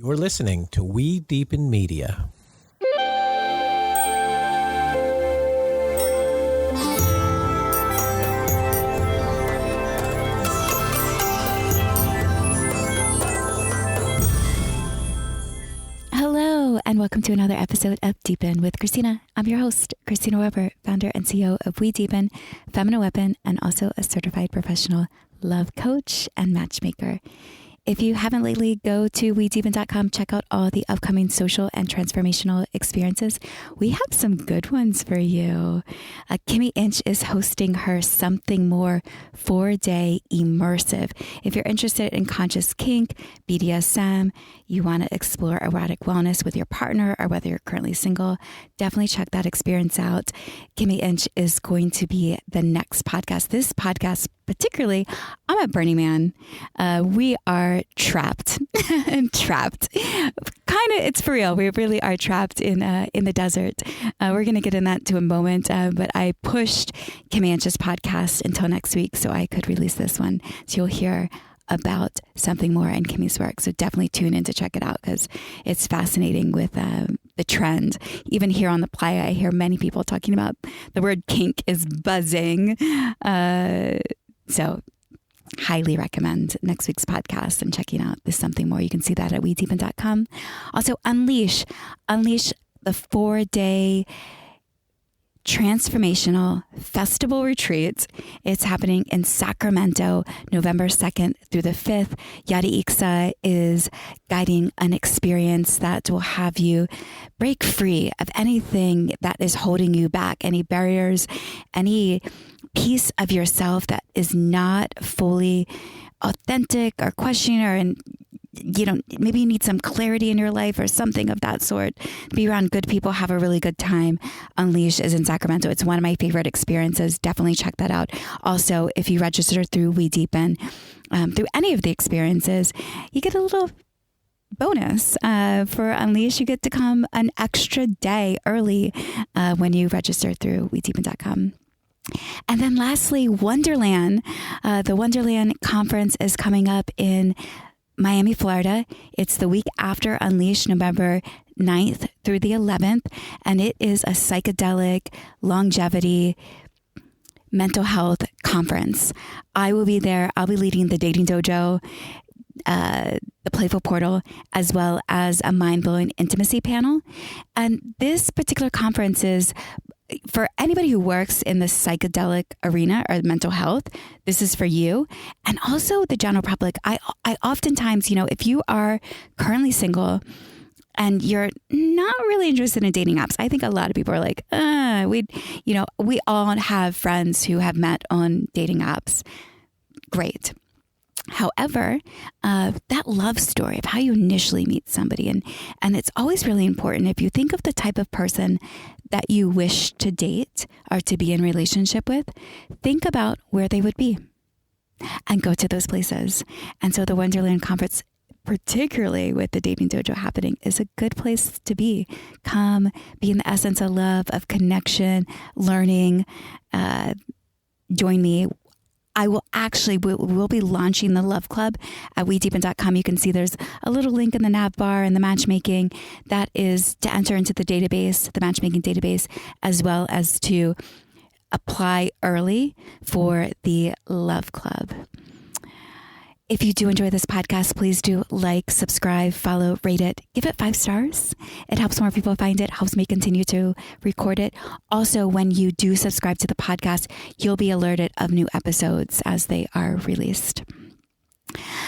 You're listening to We Deepen Media. Hello, and welcome to another episode of Deepen with Christina. I'm your host, Christina Weber, founder and CEO of We Deepen, Feminine Weapon, and also a certified professional love coach and matchmaker. If you haven't lately, go to wedeepen.com, check out all the upcoming social and transformational experiences. We have some good ones for you. Kimmy Inch is hosting her Something More 4-day immersive. If you're interested in conscious kink, BDSM, you want to explore erotic wellness with your partner, or whether you're currently single, definitely check that experience out. Kimmy Inch is going to be the next podcast. This podcast, particularly, I'm at Burning Man. We are trapped and trapped. Kind of, it's for real. We really are trapped in the desert. We're going to get in that to a moment, but I pushed Kimmy Inch's podcast until next week so I could release this one. So you'll hear about Something More and Kimmy's work. So definitely tune in to check it out because it's fascinating with the trend. Even here on the playa, I hear many people talking about the word kink is buzzing. So highly recommend next week's podcast and checking out this Something More. You can see that at wedeepen.com. Also, Unleash the 4-day transformational festival retreat. It's happening in Sacramento, November 2nd through the 5th. Yadi Iksa is guiding an experience that will have you break free of anything that is holding you back, any barriers, any piece of yourself that is not fully authentic or questioning, or maybe you need some clarity in your life or something of that sort. Be around good people, have a really good time. Unleash is in Sacramento. It's one of my favorite experiences. Definitely check that out. Also, if you register through We Deepen, through any of the experiences, you get a little bonus. For Unleash, you get to come an extra day early when you register through wedeepen.com. And then lastly, Wonderland. The Wonderland conference is coming up in Miami, Florida. It's the week after Unleash, November 9th through the 11th. And it is a psychedelic longevity mental health conference. I will be there. I'll be leading the Dating Dojo, the Playful Portal, as well as a mind-blowing intimacy panel. And this particular conference is for anybody who works in the psychedelic arena or mental health. This is for you. And also the general public. I oftentimes, if you are currently single and you're not really interested in dating apps, I think a lot of people are like, we all have friends who have met on dating apps. Great. However, that love story of how you initially meet somebody, and it's always really important, if you think of the type of person that you wish to date or to be in relationship with, think about where they would be and go to those places. And so the Wonderland Conference, particularly with the Dating Dojo happening, is a good place to be. Come, be in the essence of love, of connection, learning. Join me. We'll be launching the Love Club at wedeepen.com. You can see there's a little link in the nav bar and the matchmaking. That is to enter into the database, the matchmaking database, as well as to apply early for the Love Club. If you do enjoy this podcast, please do like, subscribe, follow, rate it, give it 5 stars. It helps more people find it, helps me continue to record it. Also, when you do subscribe to the podcast, you'll be alerted of new episodes as they are released.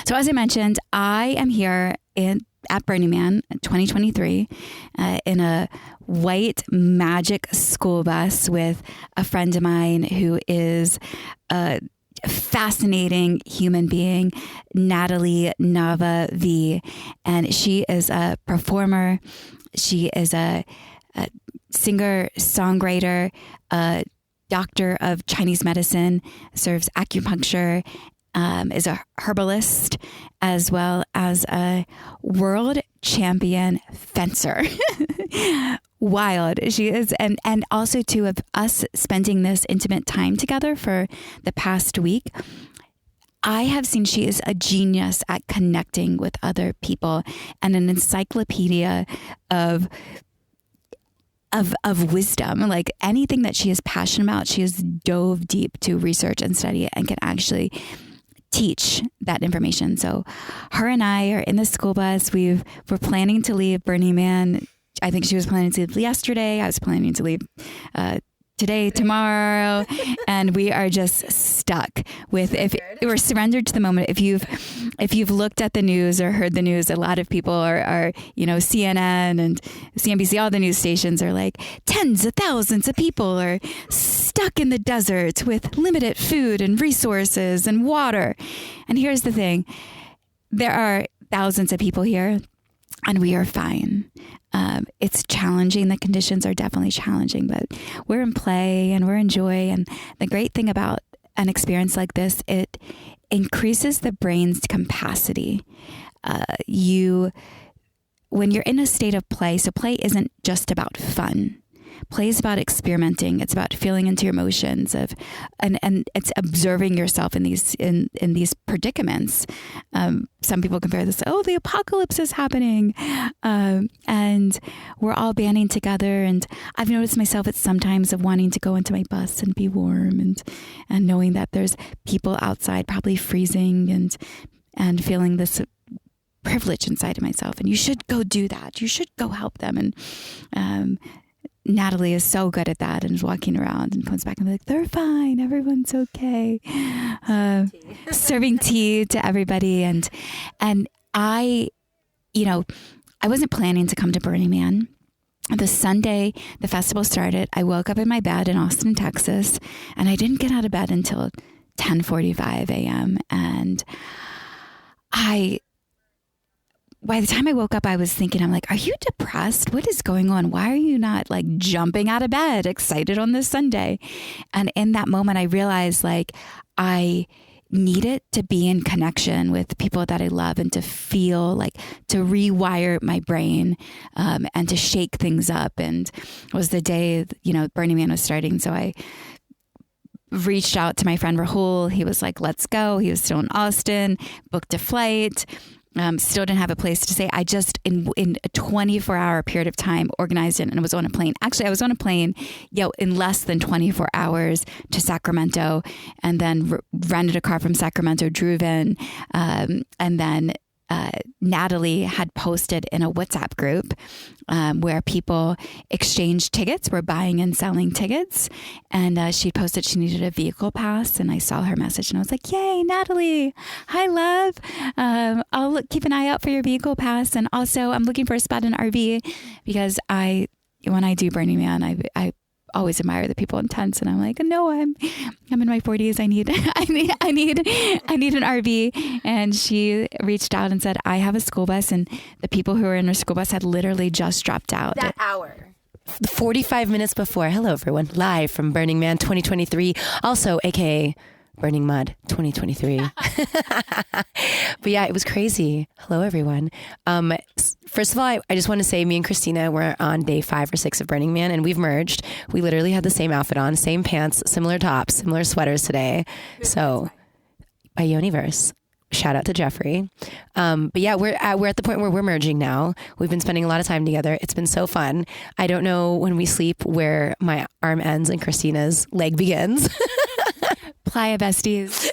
So as I mentioned, I am here at Burning Man 2023 in a white magic school bus with a friend of mine who is a fascinating human being, Natalie Nava Vie. And she is a performer. She is a singer, songwriter, a doctor of Chinese medicine, serves acupuncture, is a herbalist, as well as a world champion fencer. Wild she is. And also too, of us spending this intimate time together for the past week, I have seen she is a genius at connecting with other people and an encyclopedia of wisdom. Like anything that she is passionate about, she has dove deep to research and study it and can actually teach that information. So her and I are in the school bus. We're planning to leave Burning Man. I think she was planning to leave yesterday. I was planning to leave today, tomorrow, and we are just stuck with, if we're surrendered to the moment. If you've looked at the news or heard the news, a lot of people are CNN and CNBC, all the news stations are like, tens of thousands of people are stuck in the desert with limited food and resources and water. And here's the thing, there are thousands of people here and we are fine. It's challenging. The conditions are definitely challenging, but we're in play and we're in joy. And the great thing about an experience like this, it increases the brain's capacity. When you're in a state of play, so play isn't just about fun. Play is about experimenting. It's about feeling into your emotions and it's observing yourself in these predicaments. Some people compare this to, the apocalypse is happening. And we're all banding together. And I've noticed myself at sometimes of wanting to go into my bus and be warm and knowing that there's people outside probably freezing and feeling this privilege inside of myself. And you should go do that. You should go help them. And, Natalie is so good at that and is walking around and comes back and be like, they're fine. Everyone's okay. Serving tea to everybody. And I wasn't planning to come to Burning Man. The Sunday the festival started, I woke up in my bed in Austin, Texas, and I didn't get out of bed until 10:45 a.m. And by the time I woke up, I was thinking, I'm like, are you depressed? What is going on? Why are you not like jumping out of bed, excited on this Sunday? And in that moment, I realized like I needed to be in connection with people that I love and to feel like to rewire my brain and to shake things up. And it was the day, Burning Man was starting. So I reached out to my friend Rahul. He was like, let's go. He was still in Austin, booked a flight. Still didn't have a place to stay. I just, in a 24-hour period of time, organized it and was on a plane. Actually, I was on a plane, in less than 24 hours to Sacramento, and then rented a car from Sacramento, drove in, and then Natalie had posted in a WhatsApp group where people exchanged tickets, were buying and selling tickets. And she posted she needed a vehicle pass. And I saw her message and I was like, yay, Natalie. Hi, love. I'll keep an eye out for your vehicle pass. And also I'm looking for a spot in RV because when I do Burning Man, I always admire the people in tents, and I'm like, no, I'm in my 40s. I need an RV. And she reached out and said, I have a school bus, and the people who were in her school bus had literally just dropped out. That hour. 45 minutes before. Hello, everyone. Live from Burning Man 2023. Also, AKA Burning Mud 2023. But yeah, it was crazy. Hello, everyone. First of all, I just want to say me and Christina were on day 5 or 6 of Burning Man, and we've merged. We literally had the same outfit on, same pants, similar tops, similar sweaters today. So by Universe. Shout out to Jeffrey. But yeah, we're at the point where we're merging now. We've been spending a lot of time together. It's been so fun. I don't know when we sleep where my arm ends and Christina's leg begins. Playa besties.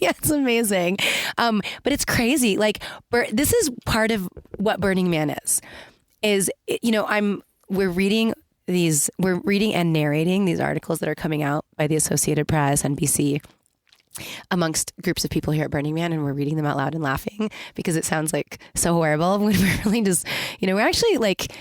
Yeah, it's amazing. But it's crazy. Like, this is part of what Burning Man is, we're reading and narrating these articles that are coming out by the Associated Press, NBC, amongst groups of people here at Burning Man, and we're reading them out loud and laughing because it sounds like so horrible when we're really just, we're actually like,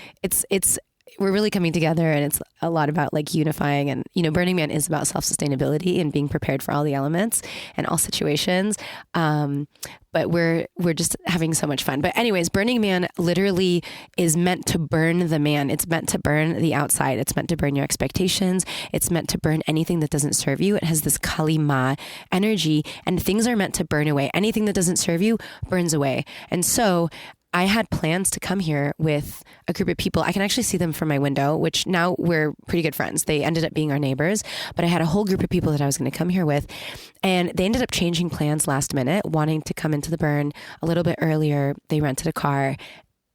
we're really coming together, and it's a lot about like unifying. And, Burning Man is about self-sustainability and being prepared for all the elements and all situations. But we're just having so much fun. But anyways, Burning Man literally is meant to burn the man. It's meant to burn the outside. It's meant to burn your expectations. It's meant to burn anything that doesn't serve you. It has this Kali Ma energy, and things are meant to burn away. Anything that doesn't serve you burns away. And so I had plans to come here with a group of people. I can actually see them from my window, which now we're pretty good friends. They ended up being our neighbors, but I had a whole group of people that I was going to come here with. And they ended up changing plans last minute, wanting to come into the burn a little bit earlier. They rented a car.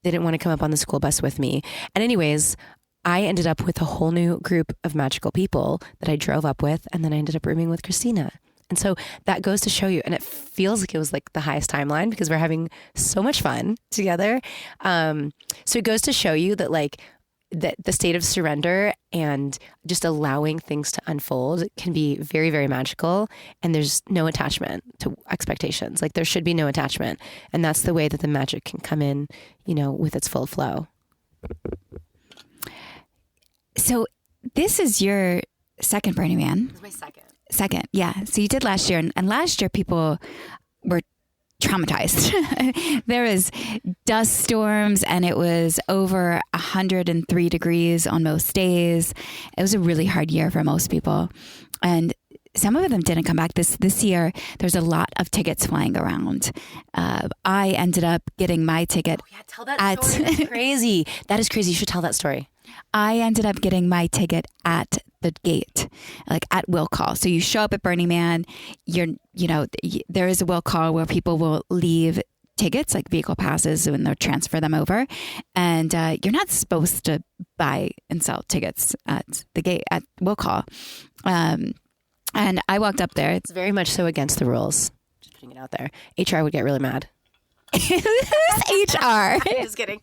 They didn't want to come up on the school bus with me. And anyways, I ended up with a whole new group of magical people that I drove up with. And then I ended up rooming with Christina. And so that goes to show you, and it feels like it was like the highest timeline because we're having so much fun together. So it goes to show you that like that the state of surrender and just allowing things to unfold can be very, very magical. And there's no attachment to expectations. Like there should be no attachment. And that's the way that the magic can come in, you know, with its full flow. So this is your second Burning Man. It's my Second, yeah. So you did last year, and last year people were traumatized. There was dust storms, and it was over 103 degrees on most days. It was a really hard year for most people, and some of them didn't come back. This year, there's a lot of tickets flying around. I ended up getting my ticket. Oh, yeah, tell that story. That's crazy. That is crazy. You should tell that story. I ended up getting my ticket at the gate, like at will call. So you show up at Burning Man, there is a will call where people will leave tickets, like vehicle passes, and they'll transfer them over. And you're not supposed to buy and sell tickets at the gate at will call. And I walked up there. It's very much so against the rules. Just putting it out there. HR would get really mad. Who's HR? Just kidding.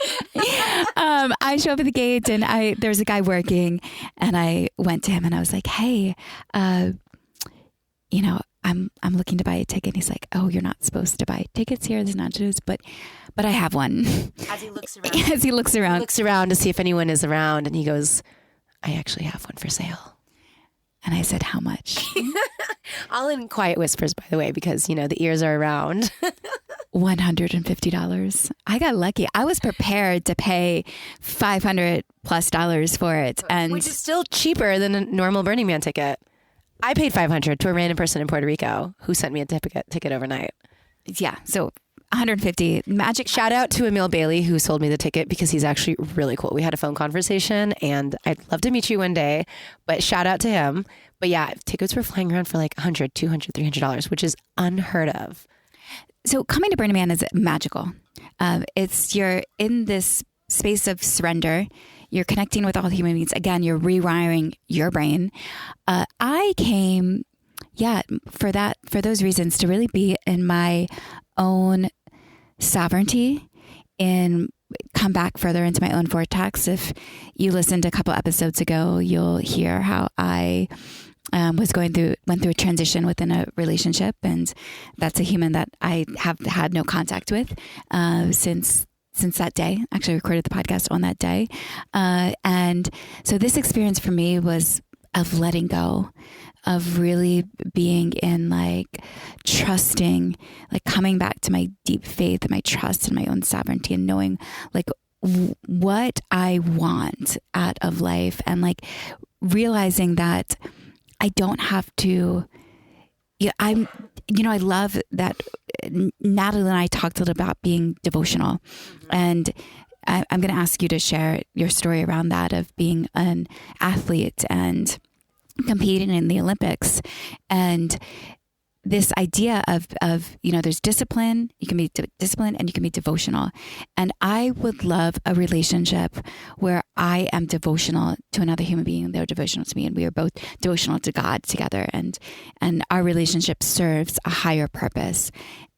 I show up at the gate, and there was a guy working, and I went to him and I was like, "Hey, I'm looking to buy a ticket." And he's like, "Oh, you're not supposed to buy tickets here. There's not just, but I have one." As he looks around. He looks around to see if anyone is around, and he goes, "I actually have one for sale." And I said, "How much?" All in quiet whispers, by the way, because the ears are around. $150. I got lucky. I was prepared to pay $500+ for it, and which is still cheaper than a normal Burning Man ticket. I paid $500 to a random person in Puerto Rico who sent me a ticket overnight. Yeah, so $150. Magic. Shout out to Emil Bailey who sold me the ticket because he's actually really cool. We had a phone conversation, and I'd love to meet you one day. But shout out to him. But yeah, tickets were flying around for like $100, $200, $300, which is unheard of. So coming to Burning Man is magical. You're in this space of surrender. You're connecting with all human beings. Again, you're rewiring your brain. I came, for those reasons, to really be in my own sovereignty and come back further into my own vortex. If you listened a couple episodes ago, you'll hear how I went through a transition within a relationship, and that's a human that I have had no contact with since that day. Actually, I recorded the podcast on that day, and so this experience for me was of letting go, of really being in like trusting, like coming back to my deep faith and my trust in my own sovereignty, and knowing like what I want out of life, and like realizing that I don't have to, I love that Natalie and I talked a little about being devotional. And I'm going to ask you to share your story around that, of being an athlete and competing in the Olympics. And this idea of there's discipline, you can be disciplined and you can be devotional. And I would love a relationship where I am devotional to another human being, they're devotional to me, and we are both devotional to God together. And our relationship serves a higher purpose.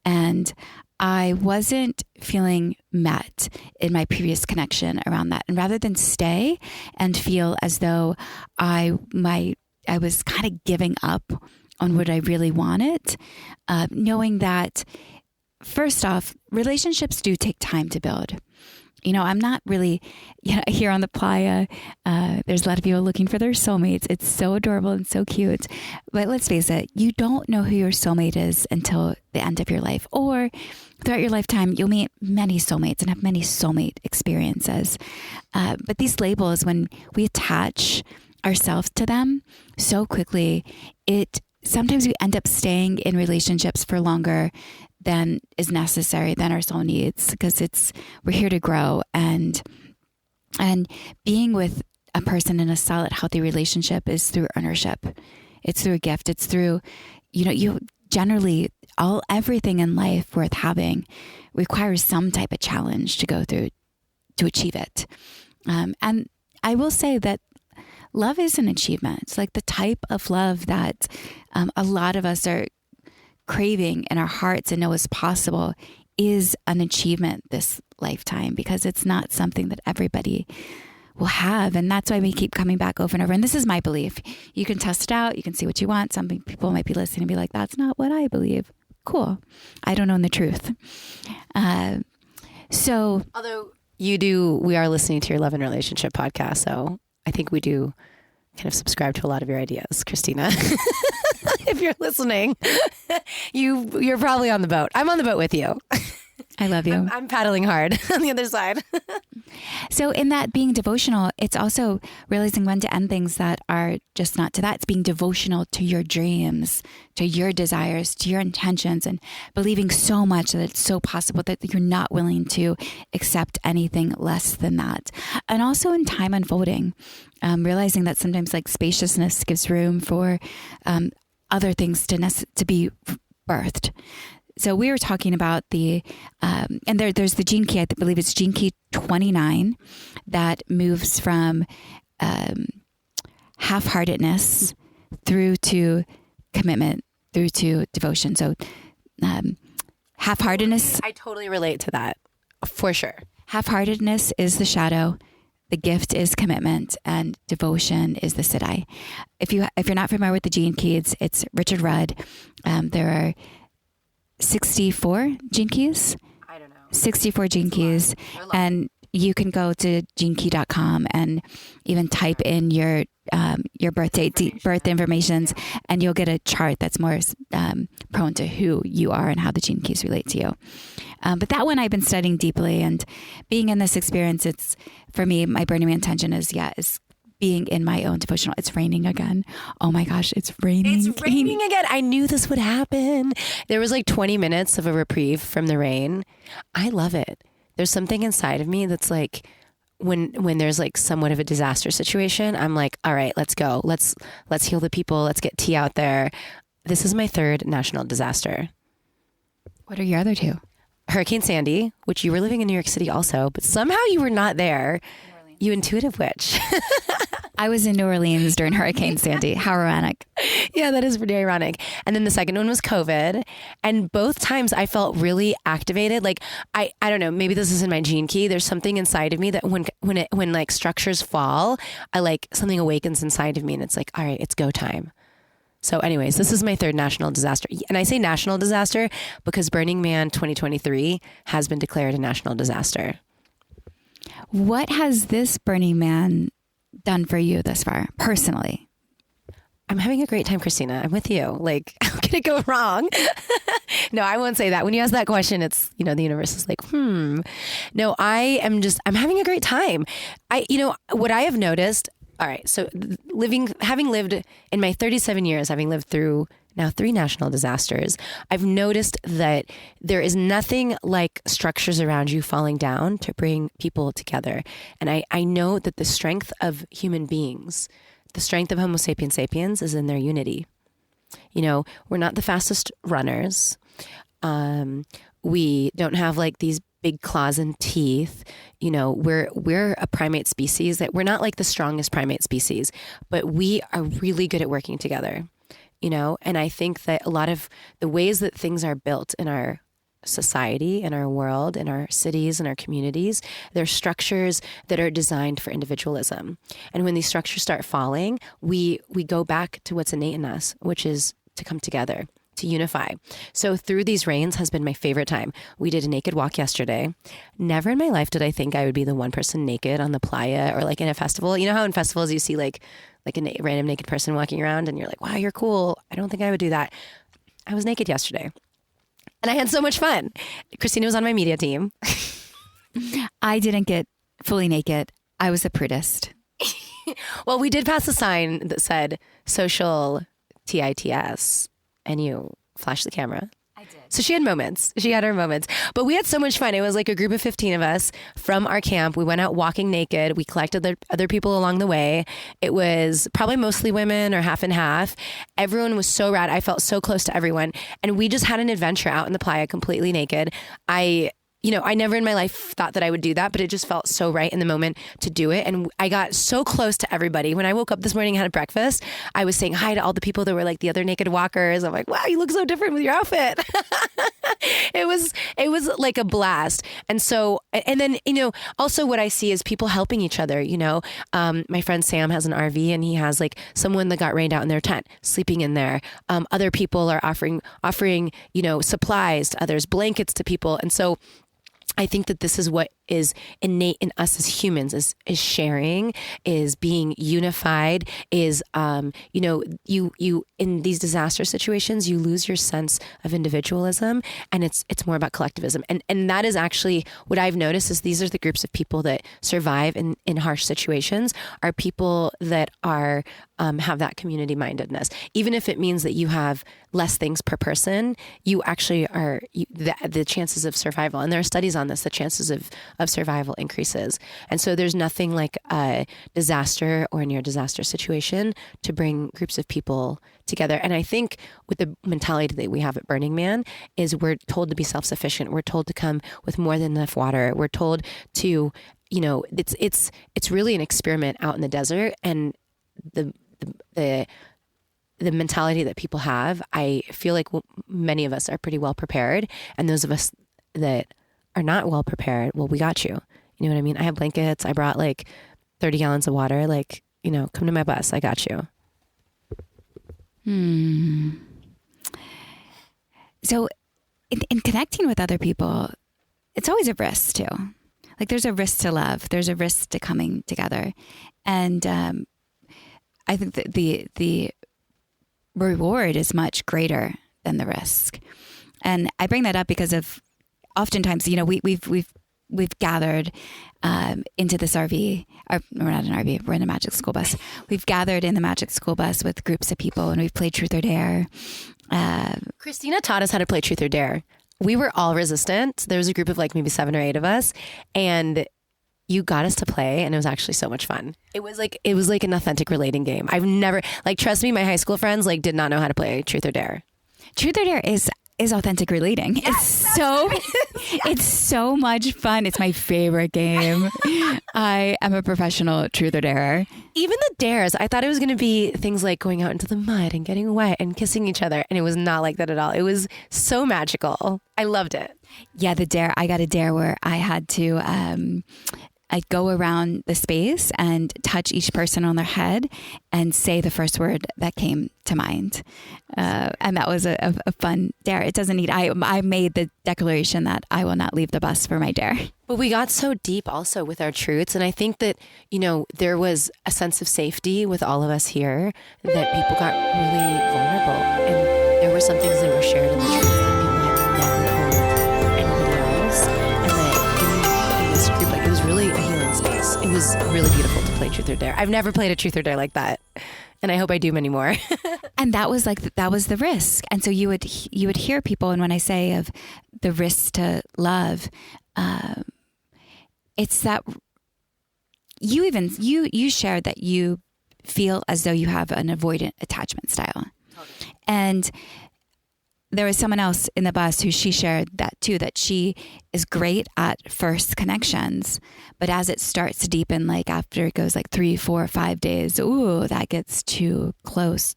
And I wasn't feeling met in my previous connection around that. And rather than stay and feel as though I was kind of giving up on what I really wanted, knowing that, first off, relationships do take time to build. I'm not really, here on the playa, there's a lot of people looking for their soulmates. It's so adorable and so cute. But let's face it, you don't know who your soulmate is until the end of your life. Or throughout your lifetime, you'll meet many soulmates and have many soulmate experiences. But these labels, when we attach ourselves to them so quickly, sometimes we end up staying in relationships for longer than is necessary, than our soul needs, because we're here to grow, and being with a person in a solid, healthy relationship is through ownership. It's through a gift. It's through, you generally everything in life worth having requires some type of challenge to go through to achieve it. And I will say that love is an achievement. It's like the type of love that a lot of us are craving in our hearts and know is possible is an achievement this lifetime, because it's not something that everybody will have. And that's why we keep coming back over and over. And this is my belief. You can test it out. You can see what you want. Some people might be listening and be like, that's not what I believe. Cool. I don't own the truth. So although we are listening to your love and relationship podcast. So I think we do kind of subscribe to a lot of your ideas, Christina. If you're listening, you're probably on the boat. I'm on the boat with you. I love you. I'm paddling hard on the other side. So in that being devotional, it's also realizing when to end things that are just not to that. It's being devotional to your dreams, to your desires, to your intentions, and believing so much that it's so possible that you're not willing to accept anything less than that. And also in time unfolding, realizing that sometimes like spaciousness gives room for other things to be birthed. So we were talking about and there's the gene key, I believe it's gene key 29, that moves from half-heartedness through to commitment, through to devotion. So half-heartedness. I totally relate to that, for sure. Half-heartedness is the shadow. The gift is commitment, and devotion is the siddhi. If you're not familiar with the gene keys, it's Richard Rudd. There are 64 gene keys. I don't know. 64 gene keys. And you can go to genekey.com and even type in your birth date, birth informations, and you'll get a chart that's more prone to who you are and how the gene keys relate to you. But that one I've been studying deeply, and being in this experience, it's, for me, my burning intention is being in my own devotional. It's raining again. Oh my gosh, it's raining. It's raining again. I knew this would happen. There was like 20 minutes of a reprieve from the rain. I love it. There's something inside of me that's like, when there's like somewhat of a disaster situation, I'm like, all right, let's go. Let's heal the people. Let's get tea out there. This is my third national disaster. What are your other two? Hurricane Sandy, which you were living in New York City also, but somehow you were not there. You intuitive witch. I was in New Orleans during Hurricane Sandy. How ironic. Yeah, that is pretty ironic. And then the second one was COVID. And both times I felt really activated. Like, I don't know, maybe this is in my gene key. There's something inside of me that when like structures fall, something awakens inside of me, and it's like, all right, it's go time. So anyways, this is my third national disaster. And I say national disaster because Burning Man 2023 has been declared a national disaster. What has this Burning Man done for you thus far, personally? I'm having a great time, Christina. I'm with you. Like, how can it go wrong? No, I won't say that. When you ask that question, it's, the universe is like, No, I'm having a great time. What I have noticed, all right, so having lived in my 37 years, having lived through now 3 national disasters, I've noticed that there is nothing like structures around you falling down to bring people together. And I know that the strength of human beings, the strength of Homo sapiens sapiens, is in their unity. We're not the fastest runners. We don't have like these big claws and teeth. We're a primate species that we're not like the strongest primate species, but we are really good at working together. And I think that a lot of the ways that things are built in our society, in our world, in our cities, in our communities, they're structures that are designed for individualism. And when these structures start falling, we go back to what's innate in us, which is to come together, to unify. So through these rains has been my favorite time. We did a naked walk yesterday. Never in my life did I think I would be the one person naked on the playa or like in a festival. You know how in festivals you see like a random naked person walking around and you're like, wow, you're cool. I don't think I would do that. I was naked yesterday and I had so much fun. Christina was on my media team. I didn't get fully naked. I was a prudist. Well, we did pass a sign that said social TITS and you flashed the camera. I did. So she had moments. She had her moments. But we had so much fun. It was like a group of 15 of us from our camp. We went out walking naked. We collected other people along the way. It was probably mostly women or half and half. Everyone was so rad. I felt so close to everyone. And we just had an adventure out in the playa completely naked. I never in my life thought that I would do that, but it just felt so right in the moment to do it. And I got so close to everybody. When I woke up this morning and had breakfast, I was saying hi to all the people that were like the other naked walkers. I'm like, wow, you look so different with your outfit. It was like a blast. And so, and then, also what I see is people helping each other. My friend Sam has an RV and he has like someone that got rained out in their tent, sleeping in there. Other people are offering, supplies to others, blankets to people. And so I think that this is what is innate in us as humans is sharing, is being unified, is, you in these disaster situations, you lose your sense of individualism and it's more about collectivism. And that is actually what I've noticed is these are the groups of people that survive in harsh situations are people that are, have that community mindedness. Even if it means that you have less things per person, you actually are the chances of survival. And there are studies on this, the chances of survival increases. And so there's nothing like a disaster or near disaster situation to bring groups of people together. And I think with the mentality that we have at Burning Man is we're told to be self-sufficient. We're told to come with more than enough water. We're told to, it's really an experiment out in the desert. And the mentality that people have, I feel like many of us are pretty well prepared. And those of us that are not well prepared, well, we got you. You know what I mean? I have blankets. I brought like 30 gallons of water. Like, come to my bus. I got you. So in connecting with other people, it's always a risk too. Like there's a risk to love. There's a risk to coming together. And I think that the reward is much greater than the risk. And I bring that up because of oftentimes, we've gathered into this RV. Or we're not an RV. We're in a Magic School Bus. We've gathered in the Magic School Bus with groups of people, and we've played Truth or Dare. Christina taught us how to play Truth or Dare. We were all resistant. There was a group of like maybe 7 or 8 of us, and you got us to play, and it was actually so much fun. It was like an authentic relating game. I've never trust me, my high school friends did not know how to play Truth or Dare. Truth or Dare is authentic relating. Yes, it's so much fun. It's my favorite game. I am a professional Truth or Darer. Even the dares, I thought it was going to be things like going out into the mud and getting wet and kissing each other. And it was not like that at all. It was so magical. I loved it. Yeah, the dare. I got a dare where I had to, I'd go around the space and touch each person on their head and say the first word that came to mind. And that was a fun dare. It doesn't need, I made the declaration that I will not leave the bus for my dare. But we got so deep also with our truths. And I think that, there was a sense of safety with all of us here that people got really vulnerable. And there were some things that were shared in the truth that people had never told anybody else. And that in this group, it was really a healing space. It was really beautiful to play Truth or Dare. I've never played a Truth or Dare like that. And I hope I do many more. And that was the risk. And so you would hear people. And when I say of the risk to love, it's that you shared that you feel as though you have an avoidant attachment style. Totally. And there was someone else in the bus who she shared that too, that she is great at first connections, but as it starts to deepen, after it goes 3, 4, 5 days, ooh, that gets too close.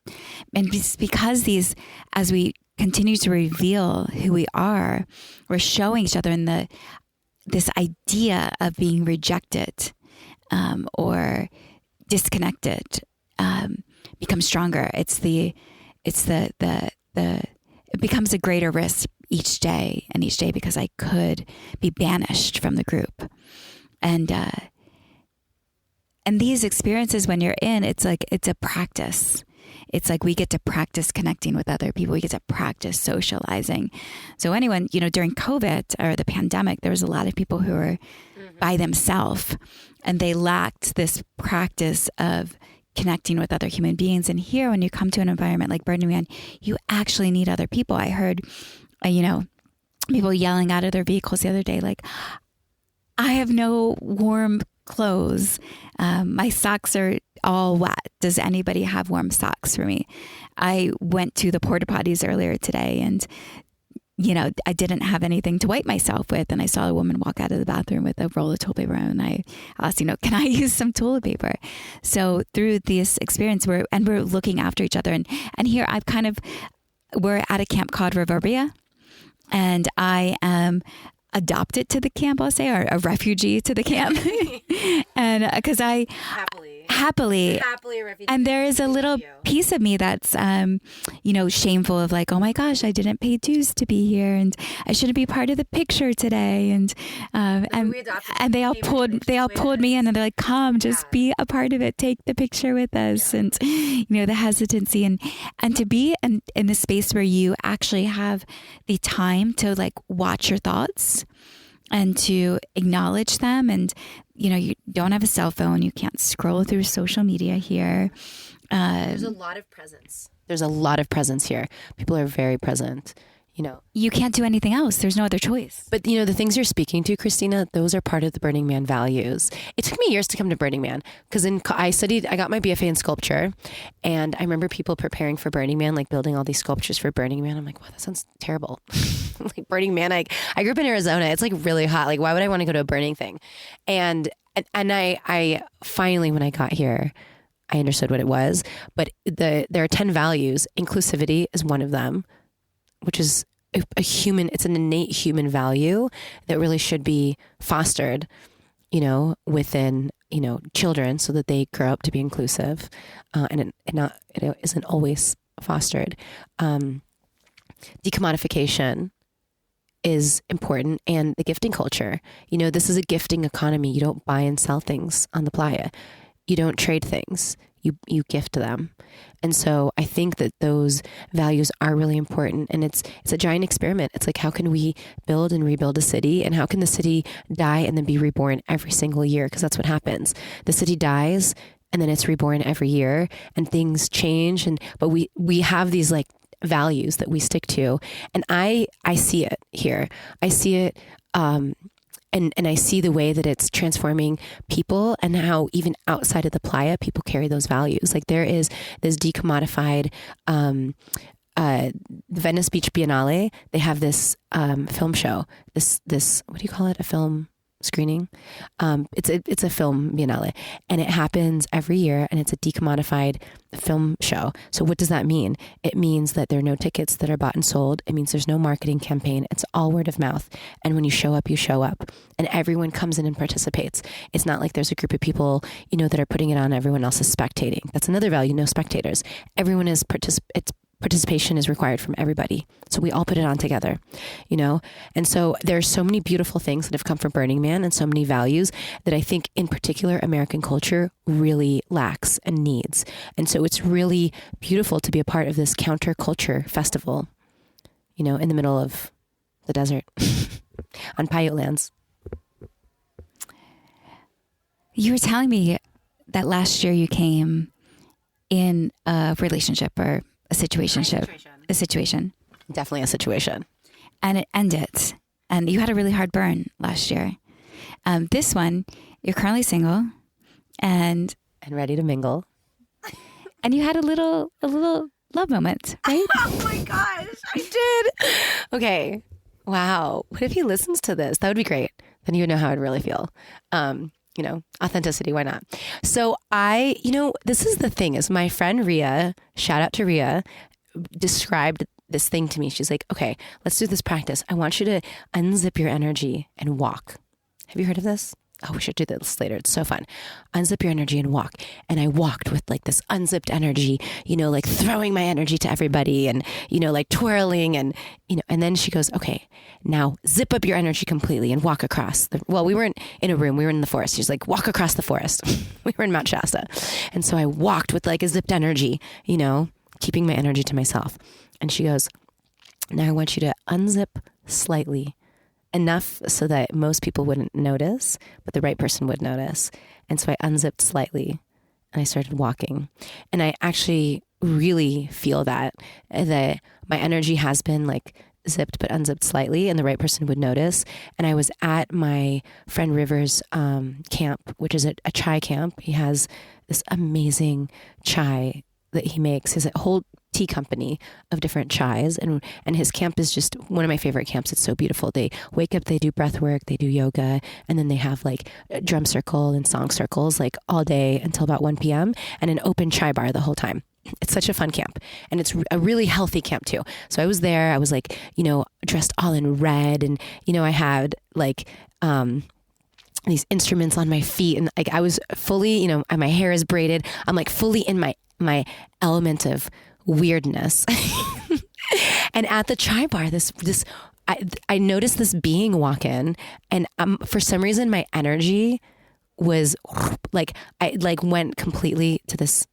And because as we continue to reveal who we are, we're showing each other in this idea of being rejected, or disconnected, becomes stronger. It becomes a greater risk each day because I could be banished from the group. And these experiences when you're in, it's a practice. It's we get to practice connecting with other people. We get to practice socializing. So anyone, during COVID or the pandemic, there was a lot of people who were by themselves and they lacked this practice of connecting with other human beings. And here, when you come to an environment like Burning Man, you actually need other people. I heard people yelling out of their vehicles the other day, like, I have no warm clothes. My socks are all wet. Does anybody have warm socks for me? I went to the porta potties earlier today and, I didn't have anything to wipe myself with. And I saw a woman walk out of the bathroom with a roll of toilet paper. And I asked, can I use some toilet paper? So through this experience, we're looking after each other. And here we're at a camp called Reverbia. And I am adopted to the camp, I'll say, or a refugee to the camp. And because I happily a refugee. And there is a little piece of me that's, shameful of like, oh my gosh, I didn't pay dues to be here, and I shouldn't be part of the picture today. And they all pulled me in, and they're like, come, just be a part of it, take the picture with us. Yeah. And the hesitancy and to be in the space where you actually have the time to like watch your thoughts and to acknowledge them. And, you don't have a cell phone. You can't scroll through social media here. There's a lot of presence. There's a lot of presence here. People are very present. You can't do anything else. There's no other choice. But, the things you're speaking to, Christina, those are part of the Burning Man values. It took me years to come to Burning Man because I got my BFA in sculpture, and I remember people preparing for Burning Man, like building all these sculptures for Burning Man. I'm like, wow, that sounds terrible. Like Burning Man, I grew up in Arizona. It's like really hot. Like, why would I want to go to a burning thing? And I finally, when I got here, I understood what it was. But there are 10 values. Inclusivity is one of them, which is it's an innate human value that really should be fostered, within, children so that they grow up to be inclusive. And it isn't always fostered. Decommodification is important, and the gifting culture. This is a gifting economy. You don't buy and sell things on the playa. You don't trade things. You gift them. And so I think that those values are really important, and it's a giant experiment. It's like, how can we build and rebuild a city, and how can the city die and then be reborn every single year? Because that's what happens. The city dies and then it's reborn every year, and things change. But we have these like values that we stick to. And I see it here. I see it, and I see the way that it's transforming people, and how even outside of the playa, people carry those values. Like there is this decommodified, Venice Beach Biennale. They have this film show. This what do you call it? A film screening. It's a film biennale, and it happens every year, and it's a decommodified film show. So what does that mean? It means that there are no tickets that are bought and sold. It means there's no marketing campaign. It's all word of mouth. And when you show up, and everyone comes in and participates. It's not like there's a group of people, that are putting it on. Everyone else is spectating. That's another value. No spectators. Everyone is participation is required from everybody. So we all put it on together, And so there are so many beautiful things that have come from Burning Man, and so many values that I think in particular American culture really lacks and needs. And so it's really beautiful to be a part of this counterculture festival, in the middle of the desert on Paiute lands. You were telling me that last year you came in a relationship or a situation. Definitely a situation. And it ended. And you had a really hard burn last year. This one, you're currently single and ready to mingle. And you had a little love moment, right? Oh my gosh, I did. Okay. Wow. What if he listens to this? That would be great. Then you would know how I'd really feel. Authenticity, why not? So this is the thing, is my friend Rhea, shout out to Rhea, described this thing to me. She's like, okay, let's do this practice. I want you to unzip your energy and walk. Have you heard of this? Oh, we should do this later. It's so fun. Unzip your energy and walk. And I walked with like this unzipped energy, like throwing my energy to everybody and, like twirling and then she goes, okay, now zip up your energy completely and walk across we weren't in a room. We were in the forest. She's like, walk across the forest. We were in Mount Shasta. And so I walked with like a zipped energy, keeping my energy to myself. And she goes, now I want you to unzip slightly, enough so that most people wouldn't notice, but the right person would notice. And so I unzipped slightly and I started walking. And I actually really feel that my energy has been like zipped but unzipped slightly, and the right person would notice. And I was at my friend River's camp, which is a chai camp. He has this amazing chai that he makes. His whole tea company of different chais, and his camp is just one of my favorite camps. It's so beautiful. They wake up, they do breath work, they do yoga, and then they have like a drum circle and song circles like all day until about 1 p.m. and an open chai bar the whole time. It's such a fun camp, and it's a really healthy camp too. So I was there, I was like, dressed all in red, and I had like these instruments on my feet, and like I was fully, my hair is braided. I'm like fully in my element of weirdness. And at the chai bar, I noticed this being walk in, and for some reason my energy was like, I like went completely to this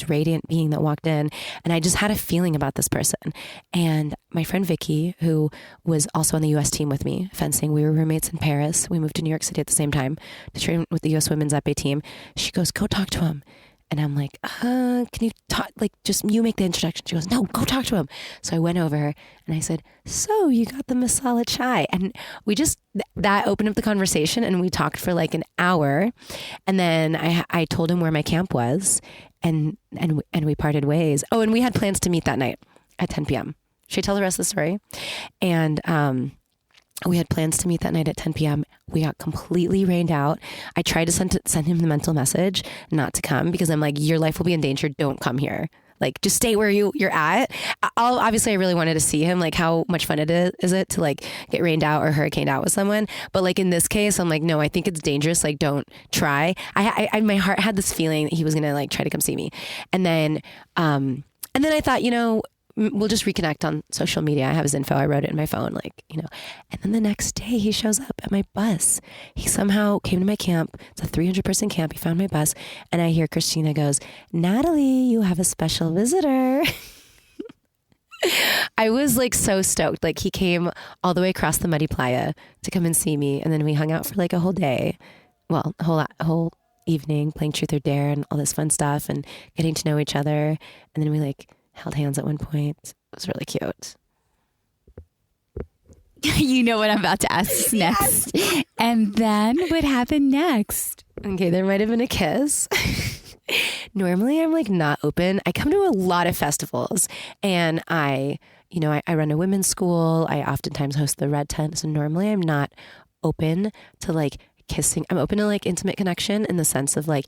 radiant being that walked in, and I just had a feeling about this person. And my friend Vicky, who was also on the US team with me fencing, we were roommates in Paris. We moved to New York City at the same time to train with the US women's épée team. She goes, "Go talk to him." And I'm like, can you talk? Like, just you make the introduction. She goes, "No, go talk to him." So I went over and I said, "So you got the masala chai?" And we just, that opened up the conversation, and we talked for like an hour. And then I told him where my camp was, and we parted ways. Oh, and we had plans to meet that night at 10 p.m. Should I tell the rest of the story? And, we had plans to meet that night at 10 p.m. We got completely rained out. I tried to send him the mental message not to come, because I'm like, your life will be in danger. Don't come here. Like, just stay where you're at. Obviously, I really wanted to see him. Like, how much fun is it to like get rained out or hurricaned out with someone? But like in this case, I'm like, no, I think it's dangerous. Like, don't try. I my heart had this feeling that he was gonna like try to come see me, and then I thought, we'll just reconnect on social media. I have his info. I wrote it in my phone, and then the next day he shows up at my bus. He somehow came to my camp. It's a 300-person camp. He found my bus, and I hear Christina goes, "Natalie, you have a special visitor." I was like so stoked. Like, he came all the way across the muddy playa to come and see me. And then we hung out for like a whole day. Well, a whole evening playing truth or dare and all this fun stuff and getting to know each other. And then we like held hands at one point. It was really cute. You know what I'm about to ask next. Yes. And then what happened next? Okay, there might have been a kiss. Normally I'm like not open. I come to a lot of festivals, and I run a women's school. I oftentimes host the Red Tent. So normally I'm not open to like kissing. I'm open to like intimate connection in the sense of like,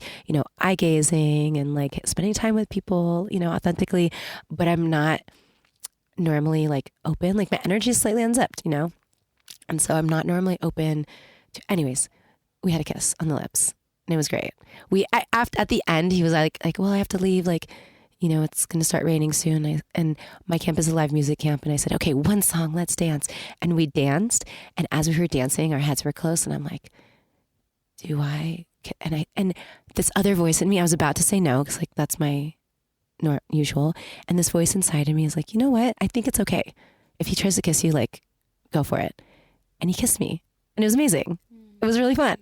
eye gazing and like spending time with people, authentically, but I'm not normally like open. Like, my energy is slightly unzipped, and so I'm not normally open to, anyways, we had a kiss on the lips, and it was great. At the end, he was like, "Well, I have to leave. Like, it's going to start raining soon." And my camp is a live music camp. And I said, "Okay, one song, let's dance." And we danced. And as we were dancing, our heads were close. And I'm like, do I? And this other voice in me, I was about to say no, because like that's my usual. And this voice inside of me is like, you know what? I think it's okay. If he tries to kiss you, like, go for it. And he kissed me. And it was amazing. It was really fun.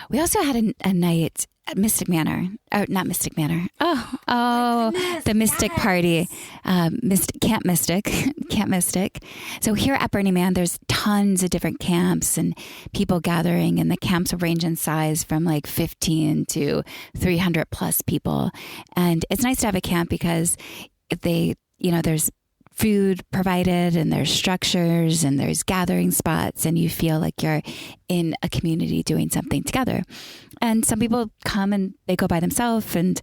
We also had a night at Mystic Manor. Oh, not Mystic Manor. Oh, the Mystic Party. Camp Mystic. So here at Burning Man, there's tons of different camps and people gathering, and the camps range in size from like 15 to 300 plus people. And it's nice to have a camp because there's food provided, and there's structures, and there's gathering spots, and you feel like you're in a community doing something together. And some people come and they go by themselves. And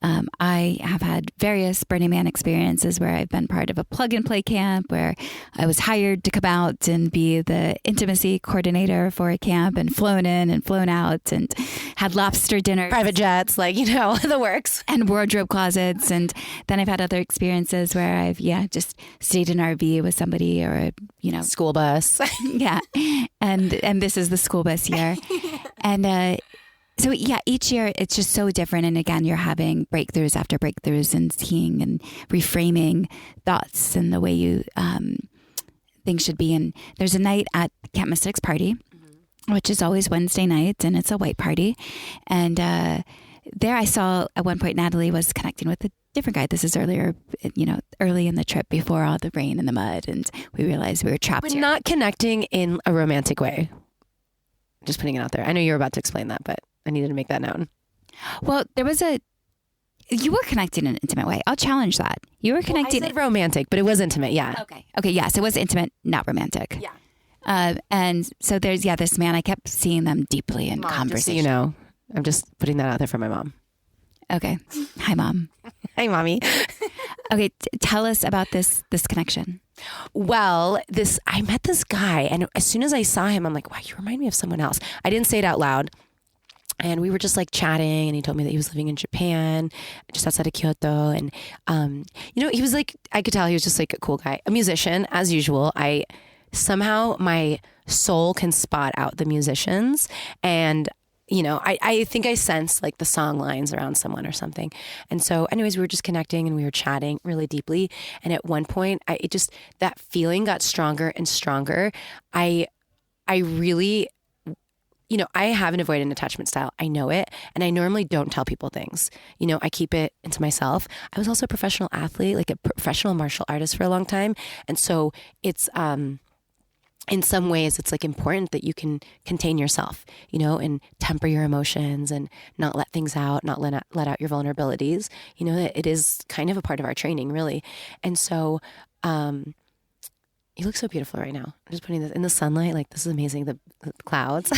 I have had various Burning Man experiences where I've been part of a plug and play camp where I was hired to come out and be the intimacy coordinator for a camp, and flown in and flown out, and had lobster dinner, private jets, the works, and wardrobe closets. And then I've had other experiences where I've just stayed in an RV with somebody, or school bus. Yeah. And this is the school bus year. And so each year it's just so different. And again, you're having breakthroughs after breakthroughs, and seeing and reframing thoughts and the way you things should be. And there's a night at Camp Mystic's party, which is always Wednesday nights, and it's a white party. And there I saw at one point Natalie was connecting with a different guy. This is earlier, early in the trip before all the rain and the mud. And we realized we were trapped But here. not connecting in a romantic way. Just putting it out there. I know you were about to explain that, but I needed to make that known. Well, you were connecting in an intimate way. I'll challenge that. You were connecting. I said romantic, but it was intimate. Yeah. Okay. Yes, it was intimate, not romantic. Yeah. And so there's, this man, I kept seeing them deeply in conversation. So I'm just putting that out there for my mom. Okay. Hi, Mom. Hi, Mommy. Okay. Tell us about this connection. Well, I met this guy, and as soon as I saw him, I'm like, wow, you remind me of someone else. I didn't say it out loud. And we were just like chatting, and he told me that he was living in Japan, just outside of Kyoto. And, he was like, I could tell he was just like a cool guy, a musician as usual. Somehow my soul can spot out the musicians, and I think I sensed like the song lines around someone or something. And so anyways, we were just connecting and we were chatting really deeply. And at one point that feeling got stronger and stronger. I really, I have an avoidant attachment style. I know it. And I normally don't tell people things. I keep it into myself. I was also a professional athlete, like a professional martial artist for a long time. And so it's, in some ways, it's like important that you can contain yourself, and temper your emotions and not let things out, not let out your vulnerabilities. That it is kind of a part of our training, really. And so, you look so beautiful right now. I'm just putting this in the sunlight. Like, this is amazing. The clouds.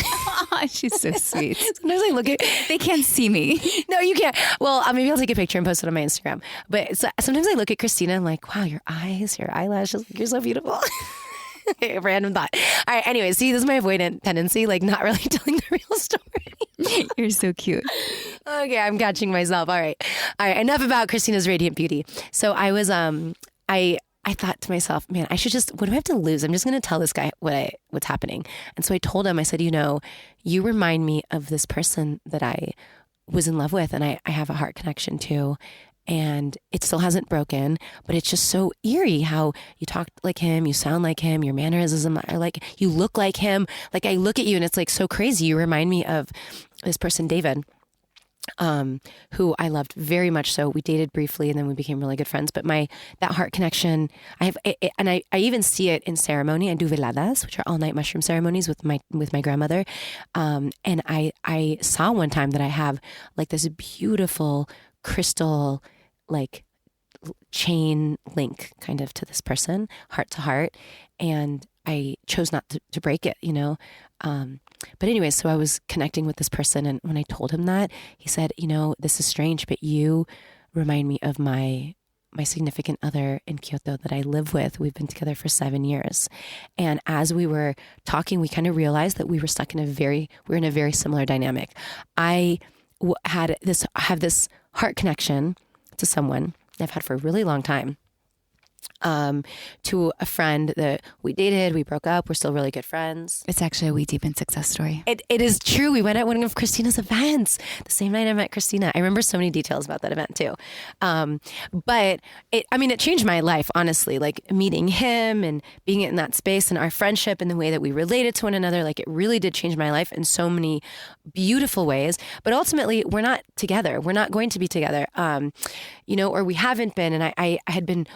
She's so sweet. Sometimes I look at. They can't see me. No, you can't. Well, maybe I'll take a picture and post it on my Instagram. But sometimes I look at Christina and I'm like, wow, your eyes, your eyelashes, you're so beautiful. Random thought. All right. Anyway, see, this is my avoidant tendency, like not really telling the real story. You're so cute. Okay, I'm catching myself. All right. Enough about Christina's radiant beauty. So I was, I thought to myself, man, I should what do I have to lose? I'm just going to tell this guy what's happening. And so I told him, I said, you remind me of this person that I was in love with, and I have a heart connection to. And it still hasn't broken, but it's just so eerie how you talk like him, you sound like him, your mannerisms are like, you look like him. Like, I look at you and it's like so crazy. You remind me of this person, David, who I loved very much. So we dated briefly and then we became really good friends. But that heart connection, I have, and I even see it in ceremony. I do veladas, which are all night mushroom ceremonies with my grandmother. And I saw one time that I have like this beautiful crystal, like chain link kind of to this person, heart to heart. And I chose not to break it, But anyways, so I was connecting with this person. And when I told him that, he said, this is strange, but you remind me of my significant other in Kyoto that I live with. We've been together for 7 years. And as we were talking, we kind of realized that we were stuck in we're in a very similar dynamic. I have this heart connection to someone I've had for a really long time, to a friend that we dated, we broke up, we're still really good friends. It's actually a wee deep in success story. It is true. We went at one of Christina's events the same night I met Christina. I remember so many details about that event too. But it changed my life, honestly, like meeting him and being in that space and our friendship and the way that we related to one another. Like, it really did change my life in so many beautiful ways. But ultimately, we're not together. We're not going to be together, or we haven't been. And I had been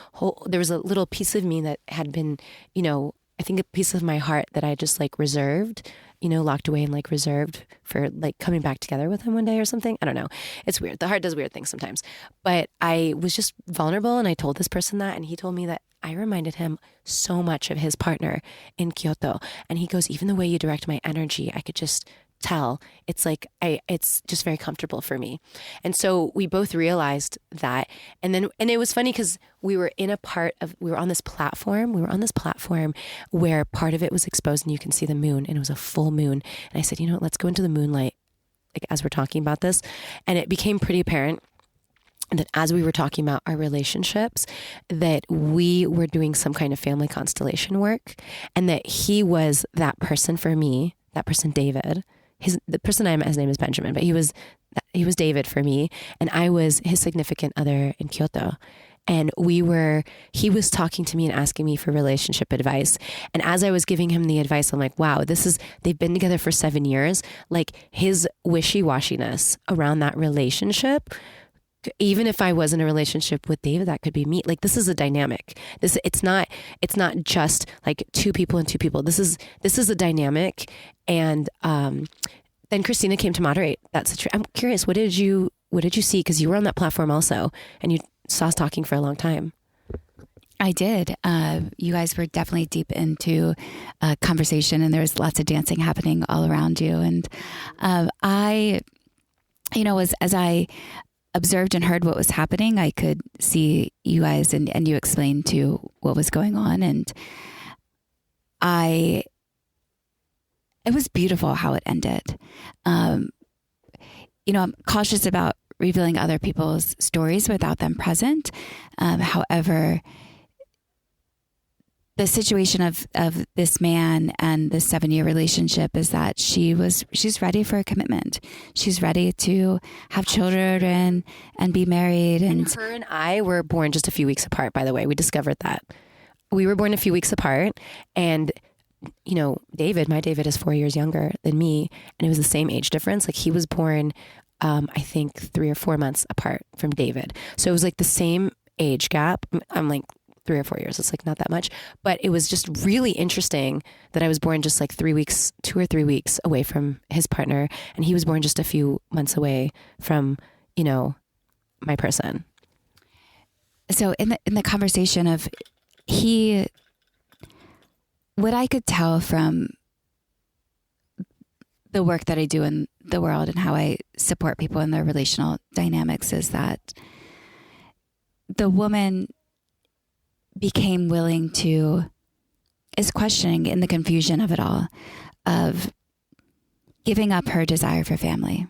there was a little piece of me that had been, I think a piece of my heart that I just like reserved, locked away and like reserved for like coming back together with him one day or something. I don't know. It's weird. The heart does weird things sometimes. But I was just vulnerable and I told this person that, and he told me that I reminded him so much of his partner in Kyoto. And he goes, even the way you direct my energy, I could just tell. It's like, it's just very comfortable for me. And so we both realized that. And it was funny because we were on this platform where part of it was exposed and you can see the moon, and it was a full moon. And I said, let's go into the moonlight, like as we're talking about this. And it became pretty apparent that as we were talking about our relationships, that we were doing some kind of family constellation work, and that he was that person for me, that person, David. The person I met, his name is Benjamin, but he was David for me, and I was his significant other in Kyoto. And he was talking to me and asking me for relationship advice. And as I was giving him the advice, I'm like, wow, they've been together for 7 years. Like, his wishy-washiness around that relationship even if I was in a relationship with David, that could be me. Like, this is a dynamic. It's not just like two people and two people. This is a dynamic. And, then Christina came to moderate that situation. I'm curious, what did you see? Cause you were on that platform also, and you saw us talking for a long time. I did. You guys were definitely deep into conversation, and there was lots of dancing happening all around you. And I, as I observed and heard what was happening, I could see you guys and you explained to what was going on. And it was beautiful how it ended. I'm cautious about revealing other people's stories without them present. However, the situation of this man and this 7-year relationship is that she's ready for a commitment. She's ready to have children and be married. And her and I were born just a few weeks apart, by the way. We discovered that. We were born a few weeks apart, and my David is 4 years younger than me, and it was the same age difference. Like, he was born, I think 3 or 4 months apart from David. So it was like the same age gap. I'm like 3 or 4 years. It's like not that much, but it was just really interesting that I was born just like 2 or 3 weeks away from his partner. And he was born just a few months away from, my person. So in the conversation of what I could tell from the work that I do in the world and how I support people in their relational dynamics is that the woman became willing is questioning in the confusion of it all, of giving up her desire for family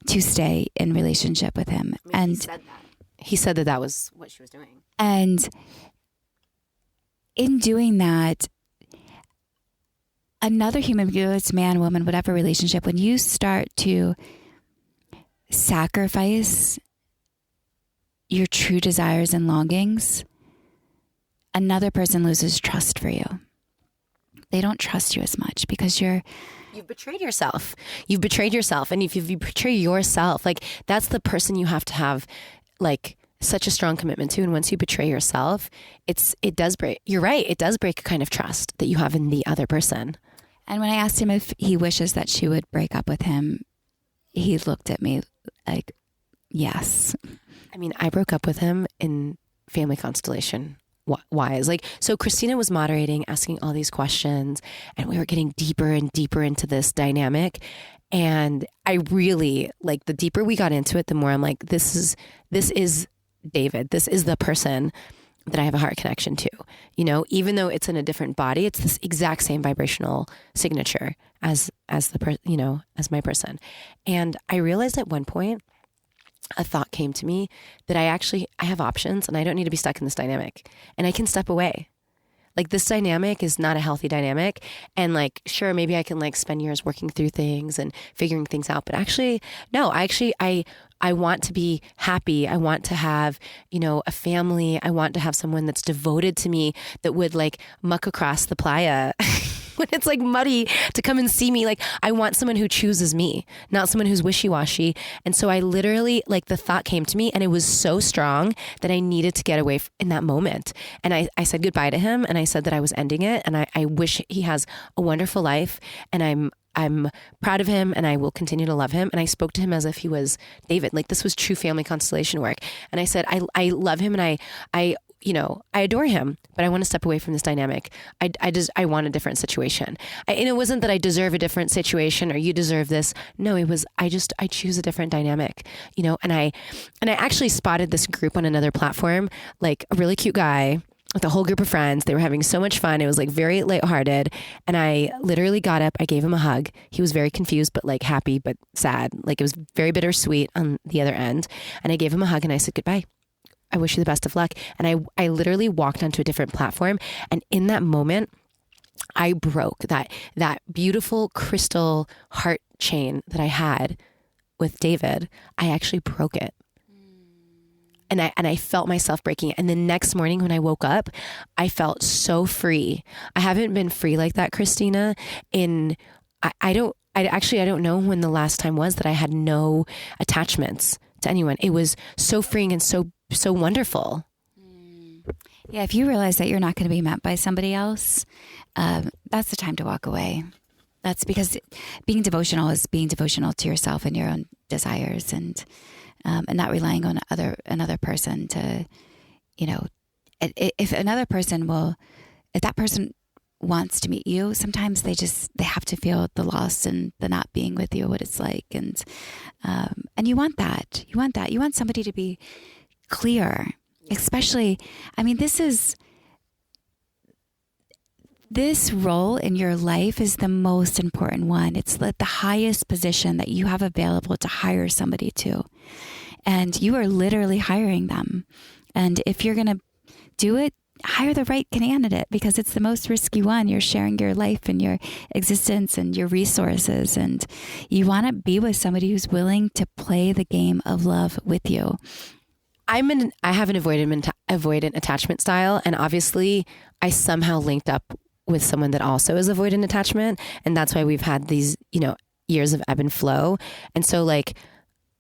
to stay in relationship with him. And he said that was what she was doing. And in doing that, another human being, it's man, woman, whatever relationship, when you start to sacrifice your true desires and longings, another person loses trust for you. They don't trust you as much because you've betrayed yourself. You've betrayed yourself. And if you betray yourself, like, that's the person you have to have like such a strong commitment to. And once you betray yourself, it does break. You're right. It does break a kind of trust that you have in the other person. And when I asked him if he wishes that she would break up with him, he looked at me like, yes. I mean, I broke up with him in family constellation wise. Like, so Christina was moderating, asking all these questions, and we were getting deeper and deeper into this dynamic. And I really, like, the deeper we got into it, the more I'm like, this is David. This is the person that I have a heart connection to, even though it's in a different body, it's this exact same vibrational signature as my person. And I realized at one point, a thought came to me that I have options, and I don't need to be stuck in this dynamic, and I can step away. Like, this dynamic is not a healthy dynamic. And like, sure, maybe I can like spend years working through things and figuring things out. But actually, no, I want to be happy. I want to have, a family. I want to have someone that's devoted to me, that would like muck across the playa when it's like muddy to come and see me. Like, I want someone who chooses me, not someone who's wishy-washy. And so I literally, like, the thought came to me, and it was so strong that I needed to get away in that moment. And I said goodbye to him, and I said that I was ending it. And I wish he has a wonderful life, and I'm proud of him, and I will continue to love him. And I spoke to him as if he was David. Like, this was true family constellation work. And I said, I love him, and I adore him, but I want to step away from this dynamic. I want a different situation. And it wasn't that I deserve a different situation or you deserve this. No, it was, I choose a different dynamic, and I actually spotted this group on another platform, like a really cute guy with a whole group of friends. They were having so much fun. It was like very lighthearted. And I literally got up, I gave him a hug. He was very confused, but like happy, but sad. Like, it was very bittersweet on the other end. And I gave him a hug, and I said, goodbye. I wish you the best of luck. And I literally walked onto a different platform. And in that moment, I broke that beautiful crystal heart chain that I had with David. I actually broke it. And I felt myself breaking it. And the next morning when I woke up, I felt so free. I haven't been free like that, Christina, I don't know when the last time was that I had no attachments to anyone. It was so freeing and so wonderful. Yeah, if you realize that you're not going to be met by somebody else, that's the time to walk away. That's because being devotional is being devotional to yourself and your own desires, and not relying on another person to, if that person wants to meet you, sometimes they have to feel the loss and the not being with you, what it's like, and you want that. You want somebody to be clear. Especially, this role in your life is the most important one. It's the highest position that you have available to hire somebody to. And you are literally hiring them. And if you're going to do it, hire the right candidate, because it's the most risky one. You're sharing your life and your existence and your resources. And you want to be with somebody who's willing to play the game of love with you. I have an avoidant attachment style, and obviously I somehow linked up with someone that also is avoidant attachment, and that's why we've had these, years of ebb and flow. And so, like,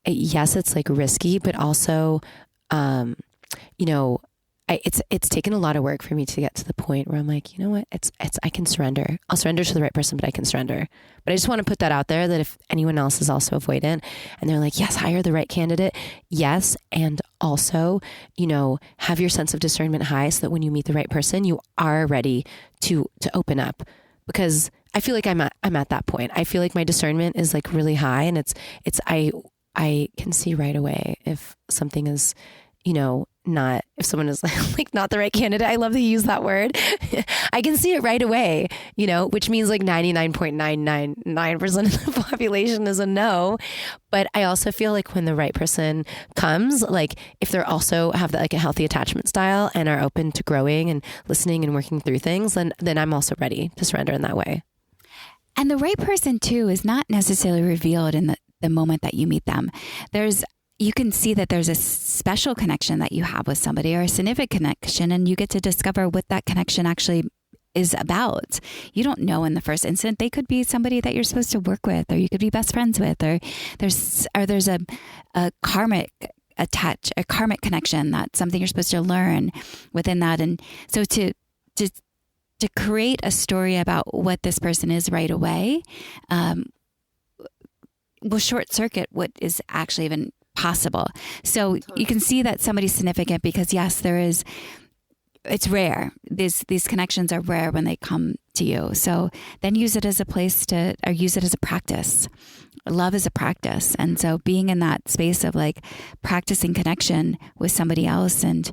yes, it's like risky, but also, it's taken a lot of work for me to get to the point where I'm like, you know what, I can surrender. I'll surrender to the right person, but I can surrender. But I just want to put that out there, that if anyone else is also avoidant and they're like, yes, hire the right candidate. Yes. And also, have your sense of discernment high so that when you meet the right person, you are ready to open up, because I feel like I'm at that point. I feel like my discernment is like really high, and I can see right away if something is, if someone is like not the right candidate. I love that you use that word. I can see it right away, which means like 99.999% of the population is a no. But I also feel like when the right person comes, like if they're also have like a healthy attachment style and are open to growing and listening and working through things, then I'm also ready to surrender in that way. And the right person too is not necessarily revealed in the moment that you meet them. You can see that there's a special connection that you have with somebody, or a significant connection, and you get to discover what that connection actually is about. You don't know in the first instant. They could be somebody that you're supposed to work with, or you could be best friends with, or there's a karmic connection, that's something you're supposed to learn within that. And so to create a story about what this person is right away will short circuit what is actually even possible. So you can see that somebody's significant because yes, it's rare. These connections are rare when they come to you. So then use it as a practice. Love is a practice. And so being in that space of like practicing connection with somebody else, and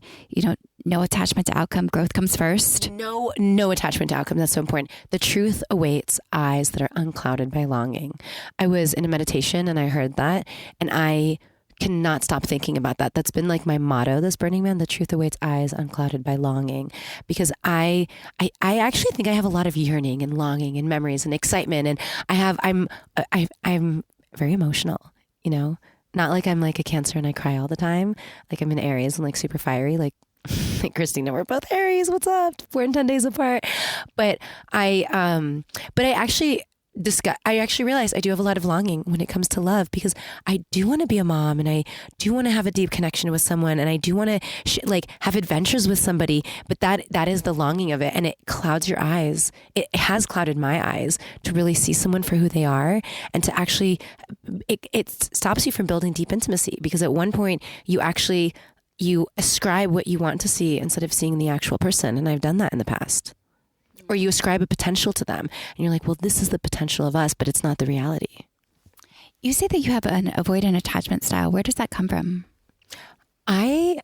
no attachment to outcome, growth comes first. No attachment to outcome. That's so important. The truth awaits eyes that are unclouded by longing. I was in a meditation and I heard that, and I cannot stop thinking about that. That's been like my motto, this Burning Man: the truth awaits eyes unclouded by longing. Because I actually think I have a lot of yearning and longing and memories and excitement. And I'm very emotional, not like I'm like a Cancer and I cry all the time. Like I'm an Aries and like super fiery, like Christina, we're both Aries. What's up? 4 and 10 days apart. But I actually realized I do have a lot of longing when it comes to love, because I do want to be a mom, and I do want to have a deep connection with someone, and I do want to have adventures with somebody. But that is the longing of it, and it clouds your eyes. It has clouded my eyes to really see someone for who they are, and to actually it stops you from building deep intimacy, because at one point you ascribe what you want to see instead of seeing the actual person, and I've done that in the past. Or you ascribe a potential to them and you're like, well, this is the potential of us, but it's not the reality. You say that you have an avoidant attachment style. Where does that come from? I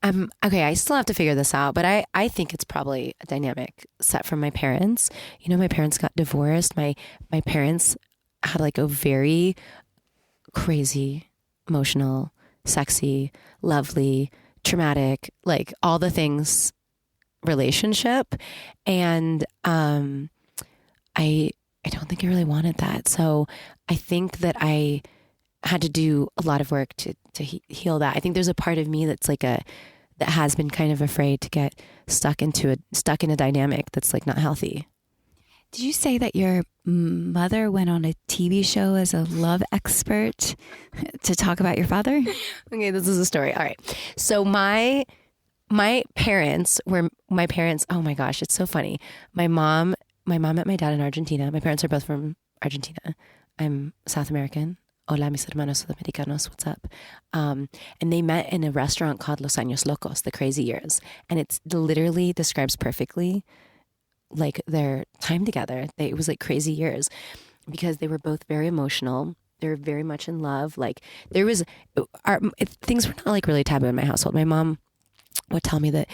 still have to figure this out, but I think it's probably a dynamic set from my parents. My parents got divorced. My parents had like a very crazy, emotional, sexy, lovely, traumatic, like all the things relationship. And I don't think I really wanted that. So I think that I had to do a lot of work to heal that. I think there's a part of me that's like that has been kind of afraid to get stuck in a dynamic that's like not healthy. Did you say that your mother went on a TV show as a love expert to talk about your father? Okay, this is a story. All right. So my parents were my parents. Oh my gosh, it's so funny. My mom met my dad in Argentina. My parents are both from Argentina. I'm South American. Hola, mis hermanos sudamericanos. What's up? And they met in a restaurant called Los Años Locos, the Crazy Years. And it's literally describes perfectly like their time together. It was like crazy years because they were both very emotional. They were very much in love. Like things were not like really taboo in my household. My mom would tell me that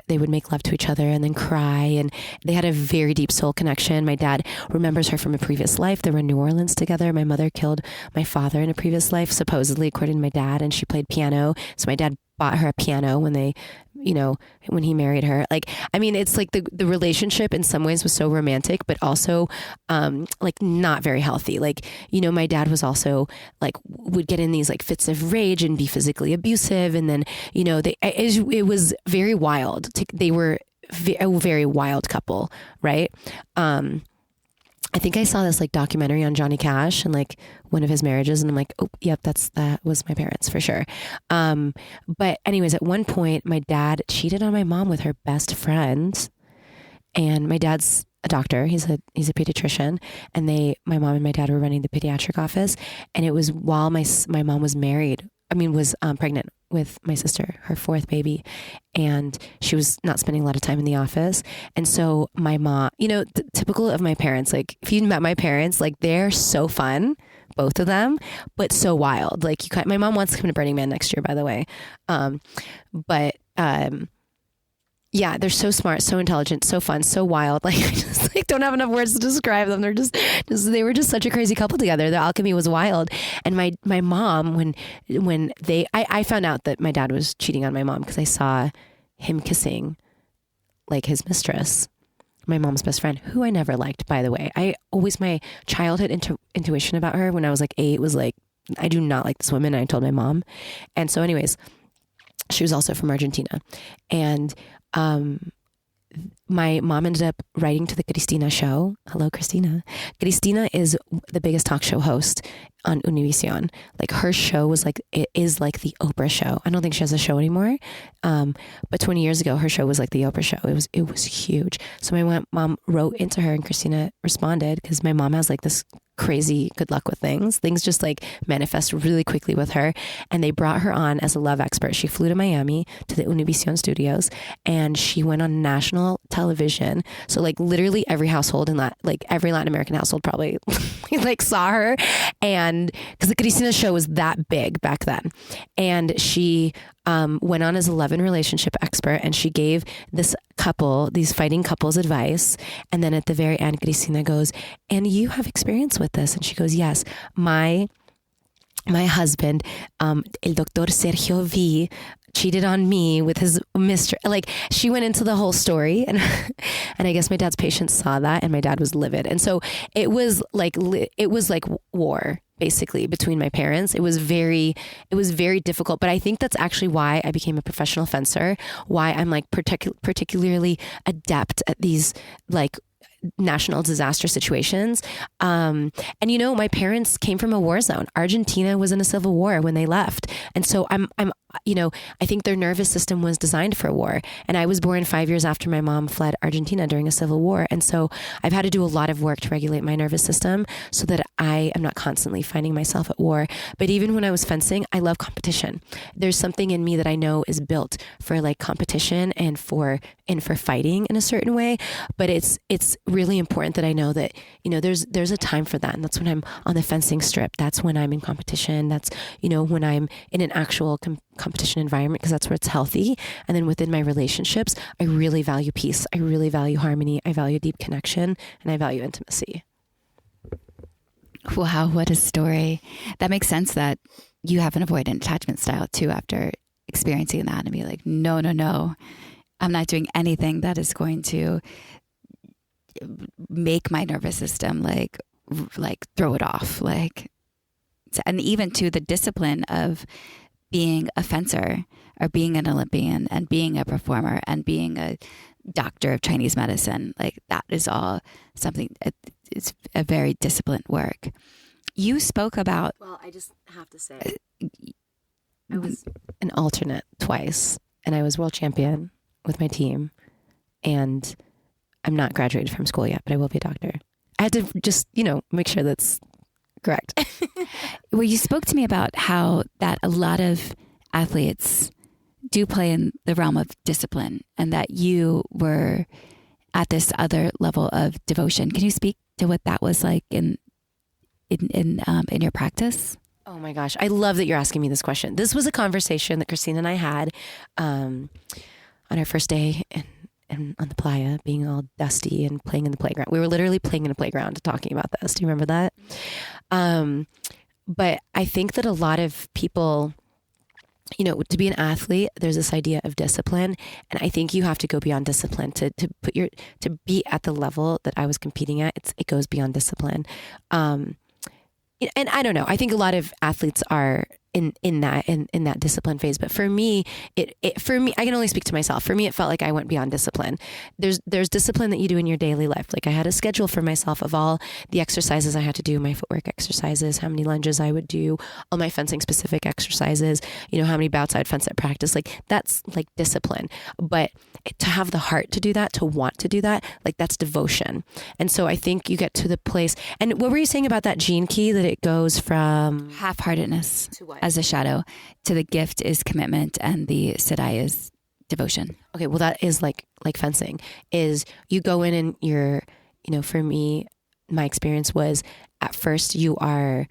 they would make love to each other and then cry, and they had a very deep soul connection. My dad remembers her from a previous life. They were in New Orleans together. My mother killed my father in a previous life, supposedly, according to my dad, and she played piano. So my dad bought her a piano when when he married her. Like, I mean, it's like the relationship in some ways was so romantic, but also, like not very healthy. Like, my dad was also like, would get in these like fits of rage and be physically abusive. And then, it was very wild. They were a very wild couple. Right. I think I saw this like documentary on Johnny Cash and like one of his marriages, and I'm like, oh, yep, that was my parents for sure. But anyways, at one point, my dad cheated on my mom with her best friend, and my dad's a doctor. He's a pediatrician, and my mom and my dad were running the pediatric office, and it was while my mom was pregnant with my sister, her fourth baby, and she was not spending a lot of time in the office. And so my mom, typical of my parents, like if you met my parents, like they're so fun, both of them, but so wild. Like my mom wants to come to Burning Man next year, by the way. Yeah, they're so smart, so intelligent, so fun, so wild. Like I just like don't have enough words to describe them. They're they were just such a crazy couple together. The alchemy was wild. And my mom, when I found out that my dad was cheating on my mom because I saw him kissing like his mistress, my mom's best friend, who I never liked, by the way. My childhood intuition about her when I was like 8 was like, I do not like this woman. And I told my mom. And so anyways, she was also from Argentina. And my mom ended up writing to the Christina show. Hello, Christina. Christina is the biggest talk show host on Univision. Like her show it is like the Oprah show. I don't think she has a show anymore. But 20 years ago, her show was like the Oprah show. It was huge. So my mom wrote into her, and Christina responded because my mom has like this crazy good luck with things. Things just like manifest really quickly with her. And they brought her on as a love expert. She flew to Miami to the Univision studios, and she went on national television. So like literally every household every Latin American household probably like saw her. And because the Christina show was that big back then. And she went on as a love and relationship expert, and she gave these fighting couples advice. And then at the very end, Christina goes, and you have experience with this? And she goes, yes, my husband, el doctor Sergio V, cheated on me with his mistress. Like she went into the whole story, and I guess my dad's patients saw that, and my dad was livid. And so it was like war basically between my parents. It was very difficult, but I think that's actually why I became a professional fencer, why I'm like particularly adept at these like national disaster situations. And my parents came from a war zone. Argentina was in a civil war when they left. And so I think their nervous system was designed for war. And I was born 5 years after my mom fled Argentina during a civil war. And so I've had to do a lot of work to regulate my nervous system so that I am not constantly finding myself at war. But even when I was fencing, I love competition. There's something in me that I know is built for like competition and for fighting in a certain way. But it's really important that I know that, there's a time for that. And that's when I'm on the fencing strip. That's when I'm in competition. That's, when I'm in an actual competition environment, because that's where it's healthy. And then within my relationships, I really value peace. I really value harmony. I value deep connection, and I value intimacy. Wow, what a story. That makes sense that you have an avoidant attachment style too after experiencing that, and be like, no, I'm not doing anything that is going to make my nervous system like throw it off. And even to the discipline of being a fencer or being an Olympian and being a performer and being a doctor of Chinese medicine. Like that is all something, it's a very disciplined work. You spoke about... Well, I just have to say, I was an alternate twice and I was world champion with my team, and I'm not graduated from school yet, but I will be a doctor. I had to just, make sure that's correct. Well, you spoke to me about how that a lot of athletes do play in the realm of discipline, and that you were at this other level of devotion. Can you speak to what that was like in your practice? Oh my gosh. I love that you're asking me this question. This was a conversation that Christina and I had on our first day and on the playa, being all dusty and playing in the playground. We were literally playing in a playground talking about this. Do you remember that? But I think that a lot of people, to be an athlete, there's this idea of discipline. And I think you have to go beyond discipline to be at the level that I was competing at. It goes beyond discipline. And I don't know, I think a lot of athletes are in that discipline phase. But for me, for me, I can only speak to myself. For me, it felt like I went beyond discipline. There's discipline that you do in your daily life. Like I had a schedule for myself of all the exercises I had to do, my footwork exercises, how many lunges I would do, all my fencing specific exercises, how many bouts I'd fence at practice. Like that's like discipline. But to have the heart to do that, to want to do that, like that's devotion. And so I think you get to the place. And what were you saying about that gene key, that it goes from half-heartedness to what? As a shadow to the gift is commitment, and the Siddhi is devotion. Okay, well that is like fencing. Is you go in and you're, for me, my experience was at first you're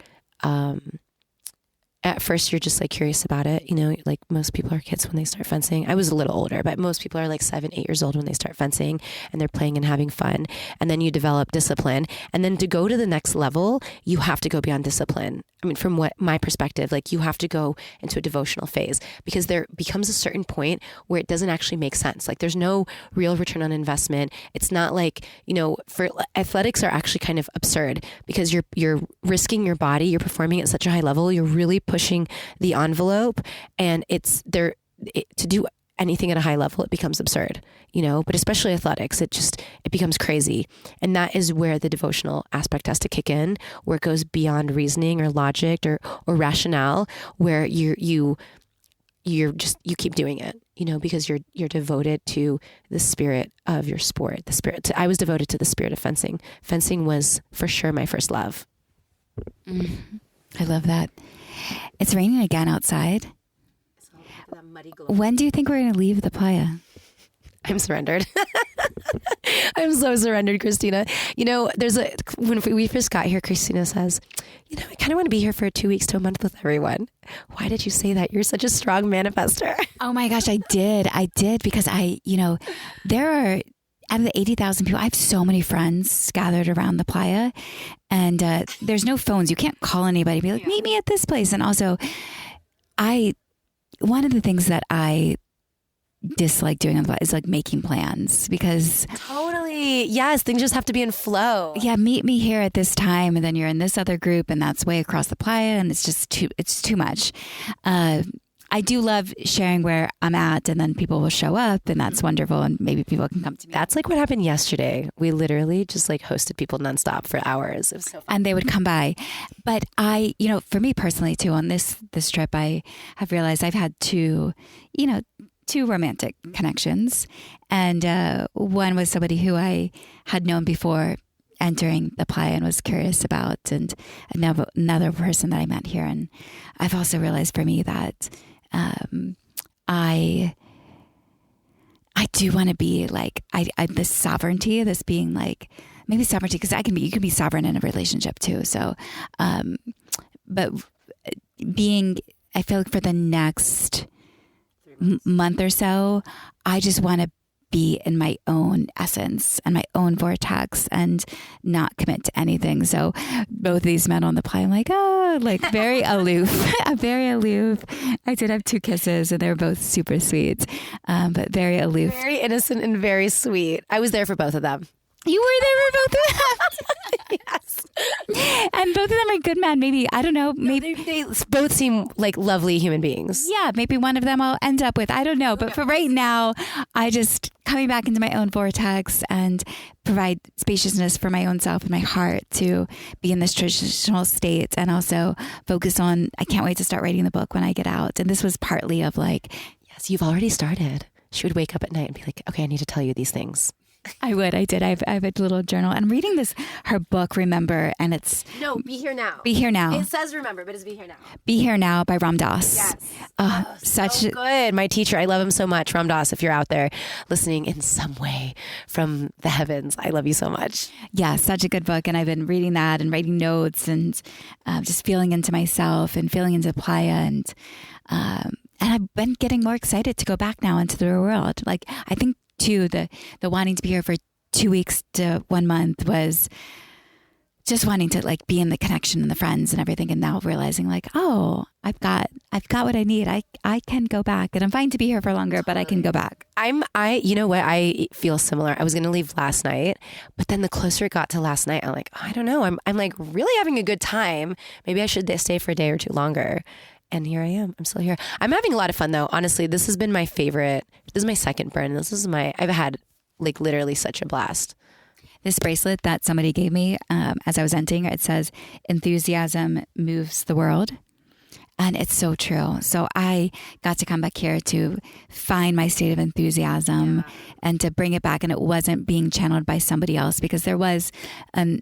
just like curious about it. Like most people are kids when they start fencing. I was a little older, but most people are like 7, 8 years old when they start fencing, and they're playing and having fun. And then you develop discipline. And then to go to the next level, you have to go beyond discipline. I mean, from my perspective, like you have to go into a devotional phase, because there becomes a certain point where it doesn't actually make sense. Like there's no real return on investment. It's not like, for athletics are actually kind of absurd, because you're risking your body, you're performing at such a high level, you're really pushing the envelope, and to do anything at a high level, it becomes absurd, but especially athletics, it becomes crazy. And that is where the devotional aspect has to kick in, where it goes beyond reasoning or logic or rationale, where you keep doing it, because you're devoted to the spirit of your sport, I was devoted to the spirit of fencing. Fencing was for sure my first love. I love that. It's raining again outside. When do you think we're going to leave the playa? I'm surrendered. I'm so surrendered, Christina. When we first got here, Christina says, I kind of want to be here for 2 weeks to a month with everyone. Why did you say that? You're such a strong manifester. Oh my gosh, I did. Because there are, out of the 80,000 people, I have so many friends gathered around the playa, and there's no phones. You can't call anybody, be like, meet me at this place. And also, one of the things that I dislike doing on the playa is like making plans, because totally, yes, things just have to be in flow. Yeah, meet me here at this time, and then you're in this other group, and that's way across the playa, and it's too much. I do love sharing where I'm at, and then people will show up, and that's wonderful, and maybe people can come to me. That's like what happened yesterday. We literally just like hosted people nonstop for hours. It was so fun. And they would come by. But for me personally too, on this trip, I have realized I've had two romantic connections. And one was somebody who I had known before entering the playa and was curious about, and another person that I met here. And I've also realized for me that I do want to be like, this sovereignty, this being like, maybe sovereignty, because you can be sovereign in a relationship too. So, but I feel like for the next month or so, I just want to be in my own essence and my own vortex and not commit to anything. So both these men on the playa, I'm like, very aloof, very aloof. I did have 2 kisses, and they were both super sweet, but very aloof. Very innocent and very sweet. I was there for both of them. You were there for both of them? Yes. And both of them are good men. Maybe, I don't know. Maybe They both seem like lovely human beings. yeah, maybe one of them I'll end up with. I don't know. But for right now, I just coming back into my own vortex and provide spaciousness for my own self and my heart to be in this traditional state, and also focus on, I can't wait to start writing the book when I get out. And this was partly of like, Yes, you've already started. She would wake up at night and be like, okay, I need to tell you these things. I did. I have a little journal. And I'm reading her book, Remember, and it's No, Be Here Now. Be Here Now. It says Remember, but it's Be Here Now. Be Here Now by Ram Dass. Yes. Such So good. My teacher, I love him so much. Ram Dass, if you're out there listening in some way from the heavens, I love you so much. yeah, such a good book. And I've been reading that and writing notes and just feeling into myself and feeling into playa. And I've been getting more excited to go back now into the real world. Like, I think too, the wanting to be here for 2 weeks to 1 month was just wanting to like be in the connection and the friends and everything. And now realizing like, oh, I've got what I need. I can go back, and I'm fine to be here for longer, but I can go back. You know what? I feel similar. I was going to leave last night, but then the closer it got to last night, I'm like, I don't know. I'm like really having a good time. Maybe I should stay for a day or two longer. And here I am. I'm still here. I'm having a lot of fun though. Honestly, this has been my favorite. This is my second burn. I've had like literally such a blast. This bracelet that somebody gave me as I was ending, it says, enthusiasm moves the world. And it's so true. So I got to come back here to find my state of enthusiasm and to bring it back. And it wasn't being channeled by somebody else, because there was an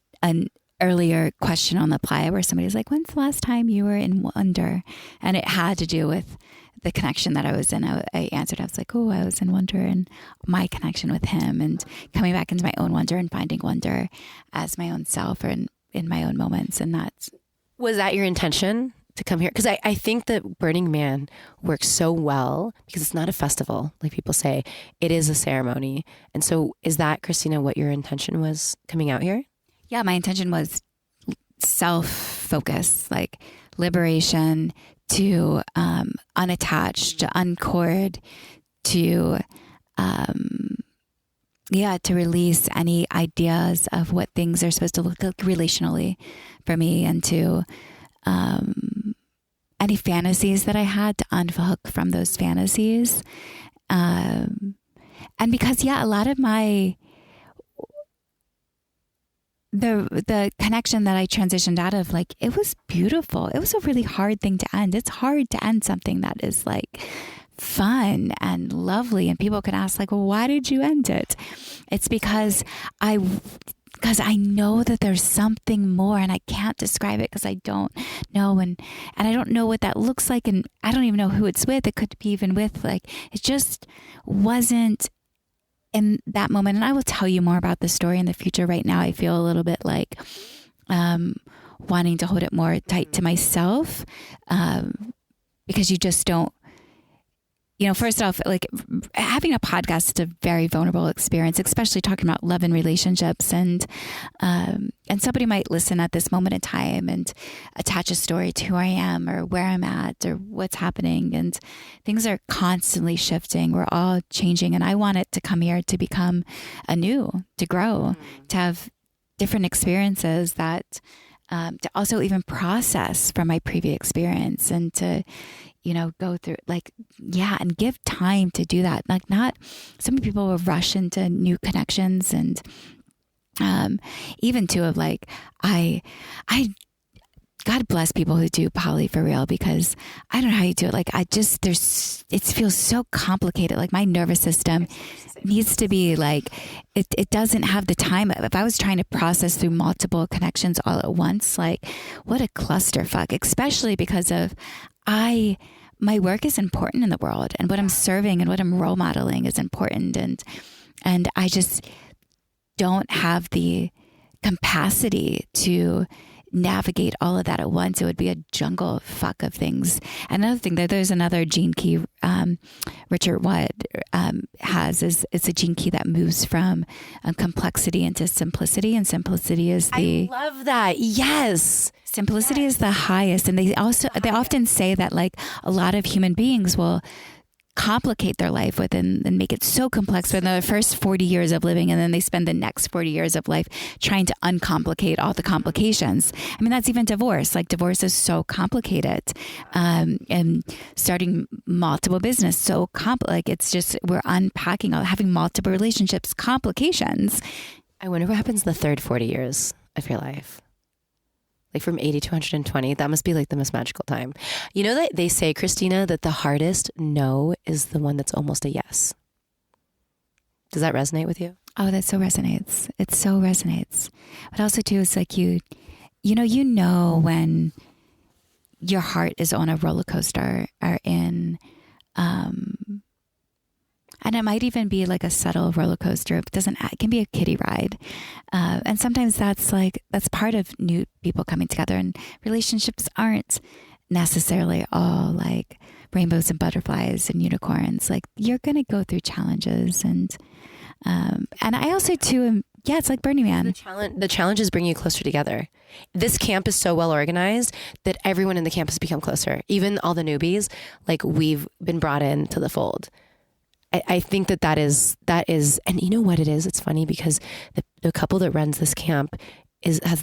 earlier question on the playa where somebody was like, when's the last time you were in wonder? And it had to do with the connection that I was in. I answered, I was like, oh, I was in wonder, and my connection with him, and coming back into my own wonder and finding wonder as my own self or in my own moments. And Was that your intention to come here? Because I think that Burning Man works so well because it's not a festival, like people say. It is a ceremony. And so is that, Christina, what your intention was coming out here? Yeah, my intention was self-focus, like liberation, to unattach, to uncord, to to release any ideas of what things are supposed to look like relationally for me, and to any fantasies that I had, to unhook from those fantasies. And because, a lot of the connection that I transitioned out of, like, it was beautiful. It was a really hard thing to end. It's hard to end something that is like fun and lovely. And people can ask like, well, why did you end it? It's because I know that there's something more, and I can't describe it because I don't know. And I don't know what that looks like. And I don't even know who it's with. It could be even with, like, it just wasn't in that moment. And I will tell you more about the story in the future. Right now, I feel a little bit like wanting to hold it more tight to myself, because you just don't, first off, like, having a podcast is a very vulnerable experience, especially talking about love and relationships. And somebody might listen at this moment in time and attach a story to who I am or where I'm at or what's happening. And things are constantly shifting. We're all changing. And I want it to come here to become anew, to grow, to have different experiences that, to also even process from my previous experience, and to, go through, like, and give time to do that. Like, not, so many people will rush into new connections, and even too of like, I God bless people who do poly for real, because I don't know how you do it. Like, it feels so complicated. Like, my nervous system needs to be like, it doesn't have the time. If I was trying to process through multiple connections all at once, like, what a clusterfuck, especially because of my work is important in the world, and what I'm serving and what I'm role modeling is important. And I just don't have the capacity to navigate all of that at once. It would be a jungle fuck of things. Another thing, there's another gene key Richard Wood has, is it's a gene key that moves from complexity into simplicity, and simplicity is I love that. Yes. Simplicity is the highest. And they often say that, like, a lot of human beings will complicate their life with and make it so complex within the first 40 years of living. And then they spend the next 40 years of life trying to uncomplicate all the complications. I mean, that's even divorce. Like divorce is so complicated. And starting multiple business, so like it's just, we're unpacking, having multiple relationships, complications. I wonder what happens the third 40 years of your life. Like from 80 to 120, that must be like the most magical time. You know that they say, Christina, that the hardest no is the one that's almost a yes. Does that resonate with you? Oh, that so resonates. It so resonates. But also too, it's like you know when your heart is on a roller coaster or in, and it might even be like a subtle roller coaster. It can be a kiddie ride. And sometimes that's part of new people coming together, and relationships aren't necessarily all like rainbows and butterflies and unicorns. Like you're going to go through challenges and I also too it's like Burning Man. The challenges bring you closer together. This camp is so well organized that everyone in the camp has become closer. Even all the newbies, like we've been brought into the fold. I think that is, and you know what it is? It's funny because the couple that runs this camp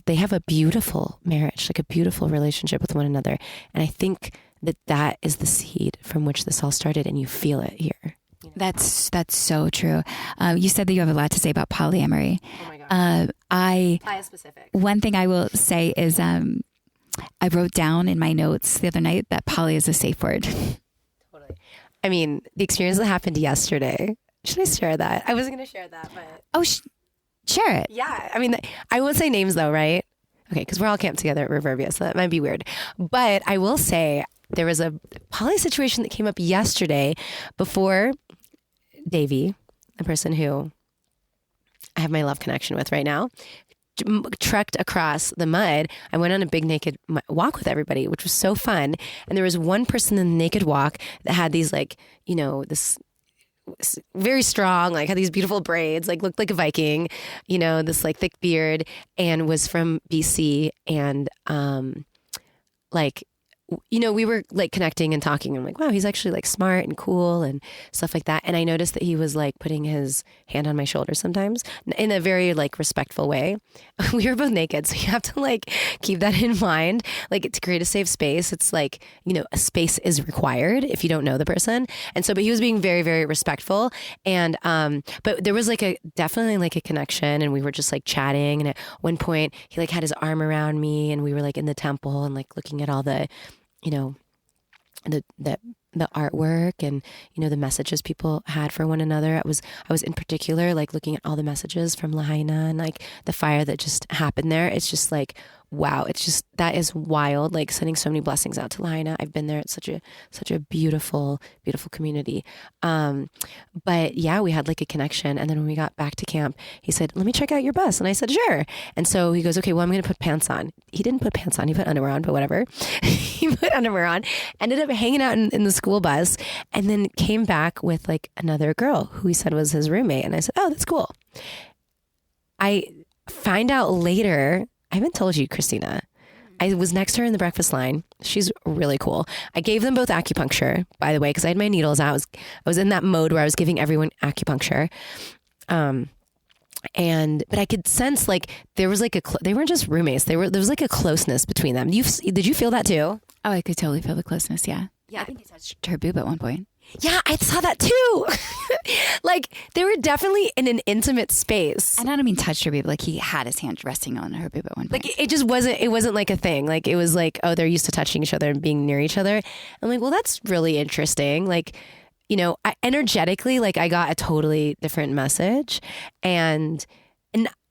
they have a beautiful marriage, like a beautiful relationship with one another. And I think that is the seed from which this all started, and you feel it here. That's so true. You said that you have a lot to say about polyamory. Oh my God. Playa specific. One thing I will say is, I wrote down in my notes the other night that poly is a safe word. Totally. I mean, the experience that happened yesterday. Should I share that? I wasn't going to share that, but share it. Yeah. I mean, I won't say names though, right? Okay, because we're all camped together at Reverbia, so that might be weird. But I will say there was a poly situation that came up yesterday before Davey, the person who I have my love connection with right now, trekked across the mud. I went on a big naked walk with everybody, which was so fun. And there was one person in the naked walk that had these this very strong, like had these beautiful braids, like looked like a Viking, this like thick beard, and was from BC. And we were like connecting and talking. I'm like, wow, he's actually like smart and cool and stuff like that. And I noticed that he was like putting his hand on my shoulder sometimes in a very like respectful way. We were both naked, so you have to like keep that in mind. Like to create a safe space, it's like, a space is required if you don't know the person. And so, but he was being very, very respectful. And, but there was definitely like a connection, and we were just like chatting. And at one point he like had his arm around me, and we were like in the temple and like looking at all the, the artwork and, the messages people had for one another. I was in particular, like looking at all the messages from Lahaina and like the fire that just happened there. It's just like, wow. It's just, that is wild. Like sending so many blessings out to Lahaina. I've been there. It's such a beautiful, beautiful community. But yeah, we had like a connection. And then when we got back to camp, he said, let me check out your bus. And I said, sure. And so he goes, okay, well, I'm going to put pants on. He didn't put pants on. He put underwear on, but whatever. He put underwear on, ended up hanging out in the school bus, and then came back with like another girl who he said was his roommate. And I said, oh, that's cool. I find out later, I haven't told you, Christina, I was next to her in the breakfast line. She's really cool. I gave them both acupuncture, by the way, because I had my needles out. I was in that mode where I was giving everyone acupuncture. But I could sense like there was like they weren't just roommates. There was like a closeness between them. Did you feel that too? Oh, I could totally feel the closeness. Yeah. Yeah. I think he touched her boob at one point. Yeah, I saw that too. Like they were definitely in an intimate space. And I don't mean touched her boob, like he had his hand resting on her boob at one point. Like it wasn't like a thing. Like it was like, oh, they're used to touching each other and being near each other. I'm like, well, that's really interesting. Like, energetically, like I got a totally different message. And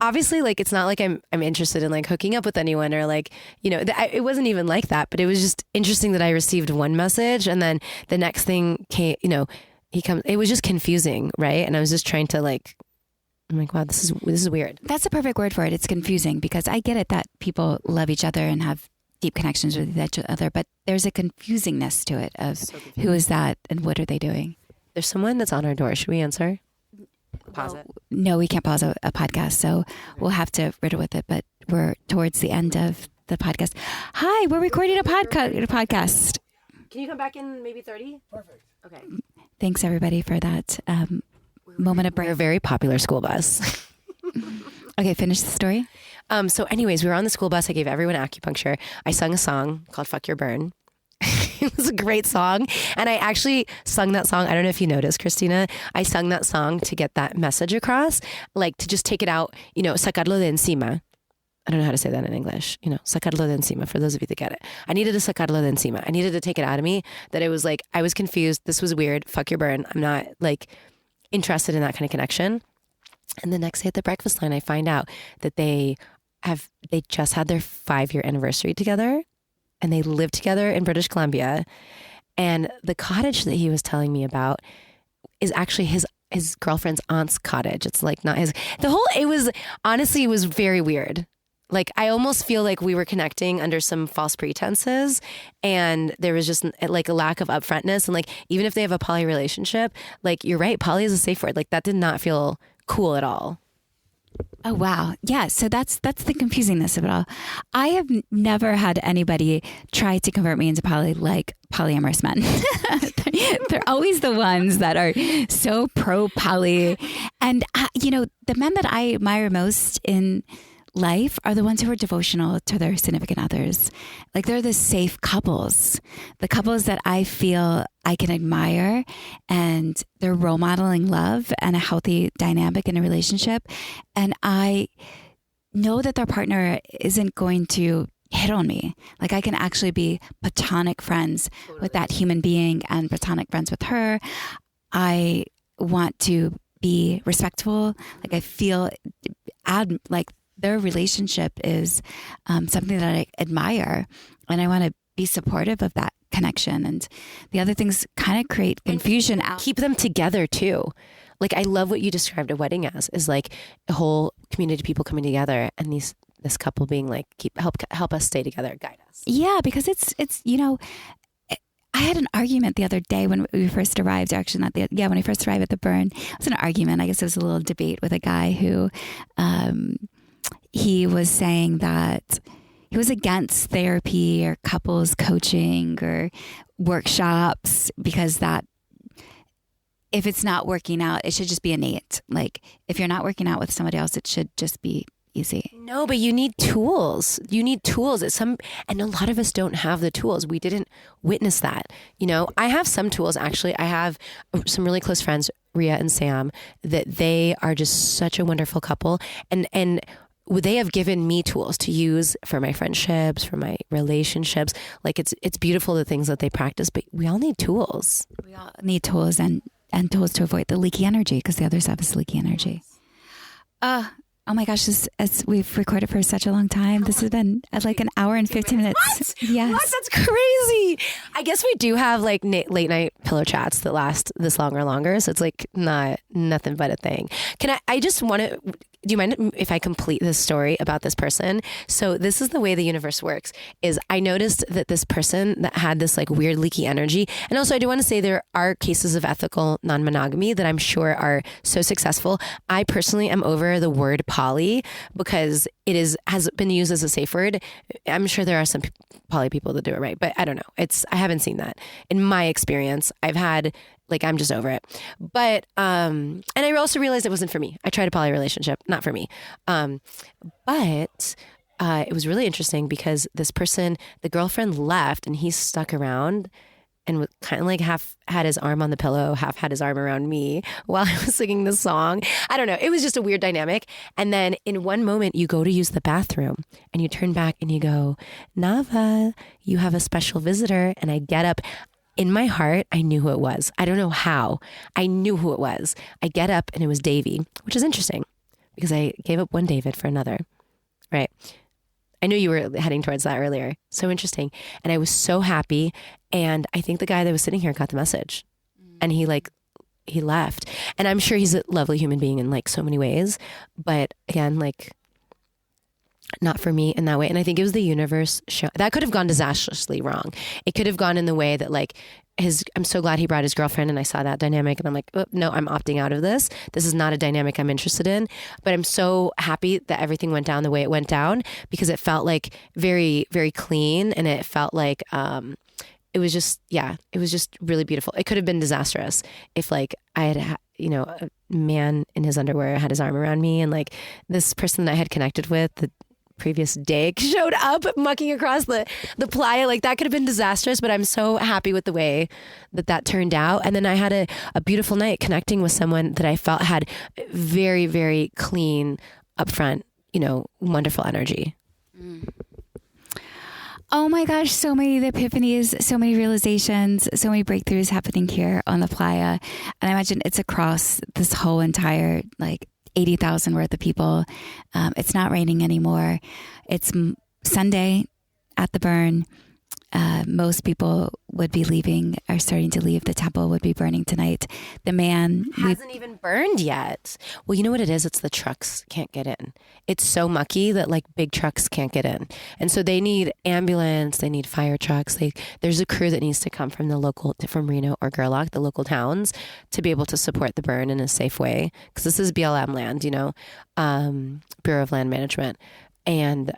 obviously, like, it's not like I'm interested in like hooking up with anyone or like, it wasn't even like that, but it was just interesting that I received one message and then the next thing came, it was just confusing. Right. And I was just trying to like, I'm like, wow, this is weird. That's a perfect word for it. It's confusing because I get it that people love each other and have deep connections with each other, but there's a confusingness to it of who is that and what are they doing? There's someone that's on our door. Should we answer? Pause it. No, we can't pause a podcast, so we'll have to riddle with it. But we're towards the end of the podcast. Hi, we're recording a podcast. Can you come back in maybe 30? Perfect. Okay. Thanks everybody for that moment of break. We're a very popular school bus. Okay, finish the story. So anyways, we were on the school bus. I gave everyone acupuncture. I sung a song called Fuck Your Burn. It was a great song. And I actually sung that song. I don't know if you noticed, Christina. I sung that song to get that message across, like to just take it out, sacarlo de encima. I don't know how to say that in English, sacarlo de encima, for those of you that get it. I needed to sacarlo de encima. I needed to take it out of me, that it was like, I was confused. This was weird. Fuck your burn. I'm not like interested in that kind of connection. And the next day at the breakfast line, I find out that they just had their 5-year anniversary together, and they live together in British Columbia. And the cottage that he was telling me about is actually his girlfriend's aunt's cottage. It's like not his, it was very weird. Like, I almost feel like we were connecting under some false pretenses, and there was just like a lack of upfrontness. And like, even if they have a poly relationship, like, you're right, poly is a safe word. Like, that did not feel cool at all. Oh, wow. Yeah. So that's the confusingness of it all. I have never had anybody try to convert me into poly like polyamorous men. They're always the ones that are so pro poly. And, the men that I admire most in life are the ones who are devotional to their significant others. Like, they're the safe couples, the couples that I feel I can admire, and they're role modeling love and a healthy dynamic in a relationship. And I know that their partner isn't going to hit on me. Like, I can actually be platonic friends with that human being and platonic friends with her. I want to be respectful. Like, I feel like their relationship is something that I admire, and I want to be supportive of that connection. And the other things kind of create confusion. Keep them together too. Like, I love what you described a wedding as, is like a whole community of people coming together, and this couple being like, help us stay together, guide us. Yeah, because it's I had an argument the other day when we first arrived. Actually, when I first arrived at the burn, it was an argument. I guess it was a little debate with a guy who he was saying that he was against therapy or couples coaching or workshops, because that if it's not working out, it should just be innate. Like, if you're not working out with somebody else, it should just be easy. No, but you need tools. And a lot of us don't have the tools. We didn't witness that. I have some tools, actually. I have some really close friends, Ria and Sam, that they are just such a wonderful couple. And they have given me tools to use for my friendships, for my relationships. Like, it's beautiful, the things that they practice, but we all need tools. We all need tools and tools to avoid the leaky energy, because the other stuff is leaky energy. Oh my gosh, as we've recorded for such a long time. This has been like an hour and 15 minutes. What? Yes. What? That's crazy. I guess we do have like late night pillow chats that last this long or longer. So it's like nothing but a thing. I just want to, do you mind if I complete this story about this person? So this is the way the universe works, is I noticed that this person that had this like weird leaky energy. And also I do want to say there are cases of ethical non-monogamy that I'm sure are so successful. I personally am over the word poly, because it has been used as a safe word. I'm sure there are some poly people that do it right, but I don't know. I haven't seen that in my experience. I'm just over it. But, and I also realized it wasn't for me. I tried a poly relationship, not for me. But it was really interesting, because this person, the girlfriend left, and he stuck around and kind of like half had his arm on the pillow, half had his arm around me while I was singing the song. I don't know. It was just a weird dynamic. And then in one moment you go to use the bathroom and you turn back and you go, Nava, you have a special visitor. And I get up. In my heart, I knew who it was. I don't know how. I knew who it was. I get up and it was Davy, which is interesting because I gave up one David for another. Right. I knew you were heading towards that earlier. So interesting. And I was so happy. And I think the guy that was sitting here got the message and he left. And I'm sure he's a lovely human being in like so many ways. But again, like not for me in that way. And I think it was the universe that could have gone disastrously wrong. It could have gone in the way that like I'm so glad he brought his girlfriend and I saw that dynamic and I'm like, oh, no, I'm opting out of this. This is not a dynamic I'm interested in, but I'm so happy that everything went down the way it went down because it felt like very, very clean. And it felt like, it was just really beautiful. It could have been disastrous if like I had, a man in his underwear had his arm around me, and like this person that I had connected with the previous day showed up mucking across the playa. Like that could have been disastrous, but I'm so happy with the way that turned out. And then I had a beautiful night connecting with someone that I felt had very, very clean, upfront, wonderful energy. Oh my gosh, so many epiphanies, so many realizations, so many breakthroughs happening here on the playa. And I imagine it's across this whole entire, like 80,000 worth of people. It's not raining anymore. It's Sunday at the burn. Most people would be leaving, are starting to leave. The temple would be burning tonight. The man hasn't even burned yet. Well, you know what it is? It's the trucks can't get in. It's so mucky that like big trucks can't get in. And so they need ambulance, they need fire trucks. There's a crew that needs to come from from Reno or Gerlach, the local towns, to be able to support the burn in a safe way. Because this is BLM land, Bureau of Land Management. And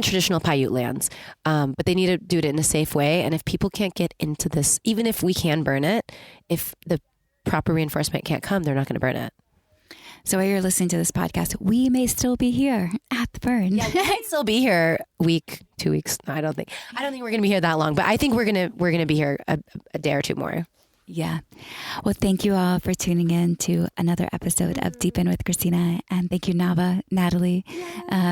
traditional Paiute lands. But they need to do it in a safe way. And if people can't get into this, even if we can burn it, if the proper reinforcement can't come, they're not going to burn it. So while you're listening to this podcast, we may still be here at the burn. Yeah, we might still be here week, 2 weeks. No, I don't think we're going to be here that long, but I think we're going to be here a day or two more. Yeah. Well, thank you all for tuning in to another episode of Deep In with Christina. And thank you, Natalie,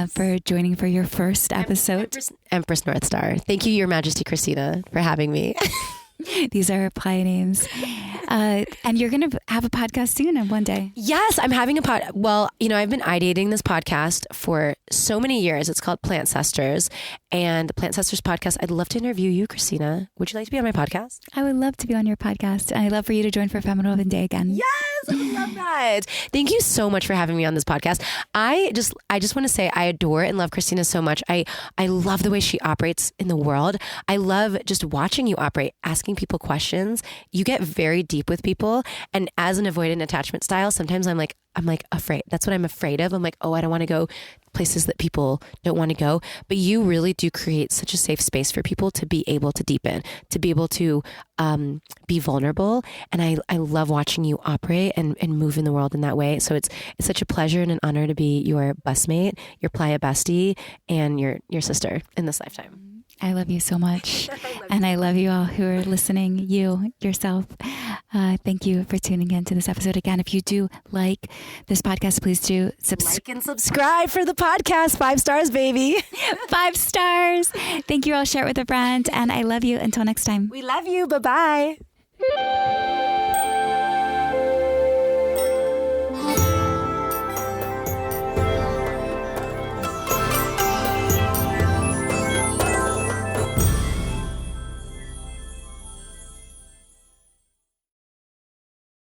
for joining for your first episode. Empress North Star. Thank you, Your Majesty Christina, for having me. These are playa names. And you're going to have a podcast soon one day. Yes, I'm having a pod. Well, I've been ideating this podcast for so many years. It's called Plant Cesters, and the Plant Cesters podcast. I'd love to interview you, Christina. Would you like to be on my podcast? I would love to be on your podcast. And I'd love for you to join for Feminine Woman Day again. Yes, I would love that. Thank you so much for having me on this podcast. I just want to say I adore and love Christina so much. I love the way she operates in the world. I love just watching you operate, asking people questions. You get very deep with people. And as an avoidant attachment style, sometimes I'm like afraid. That's what I'm afraid of. I'm like, I don't want to go places that people don't want to go. But you really do create such a safe space for people to be able to deepen, to be able to be vulnerable. And I love watching you operate and move in the world in that way. So it's such a pleasure and an honor to be your busmate, your playa bestie, and your sister in this lifetime. I love you so much. And I love you all who are listening, you, yourself. Thank you for tuning in to this episode. Again, if you do like this podcast, please do like and subscribe for the podcast. 5 stars, baby. 5 stars. Thank you all. Share it with a friend. And I love you. Until next time. We love you. Bye-bye.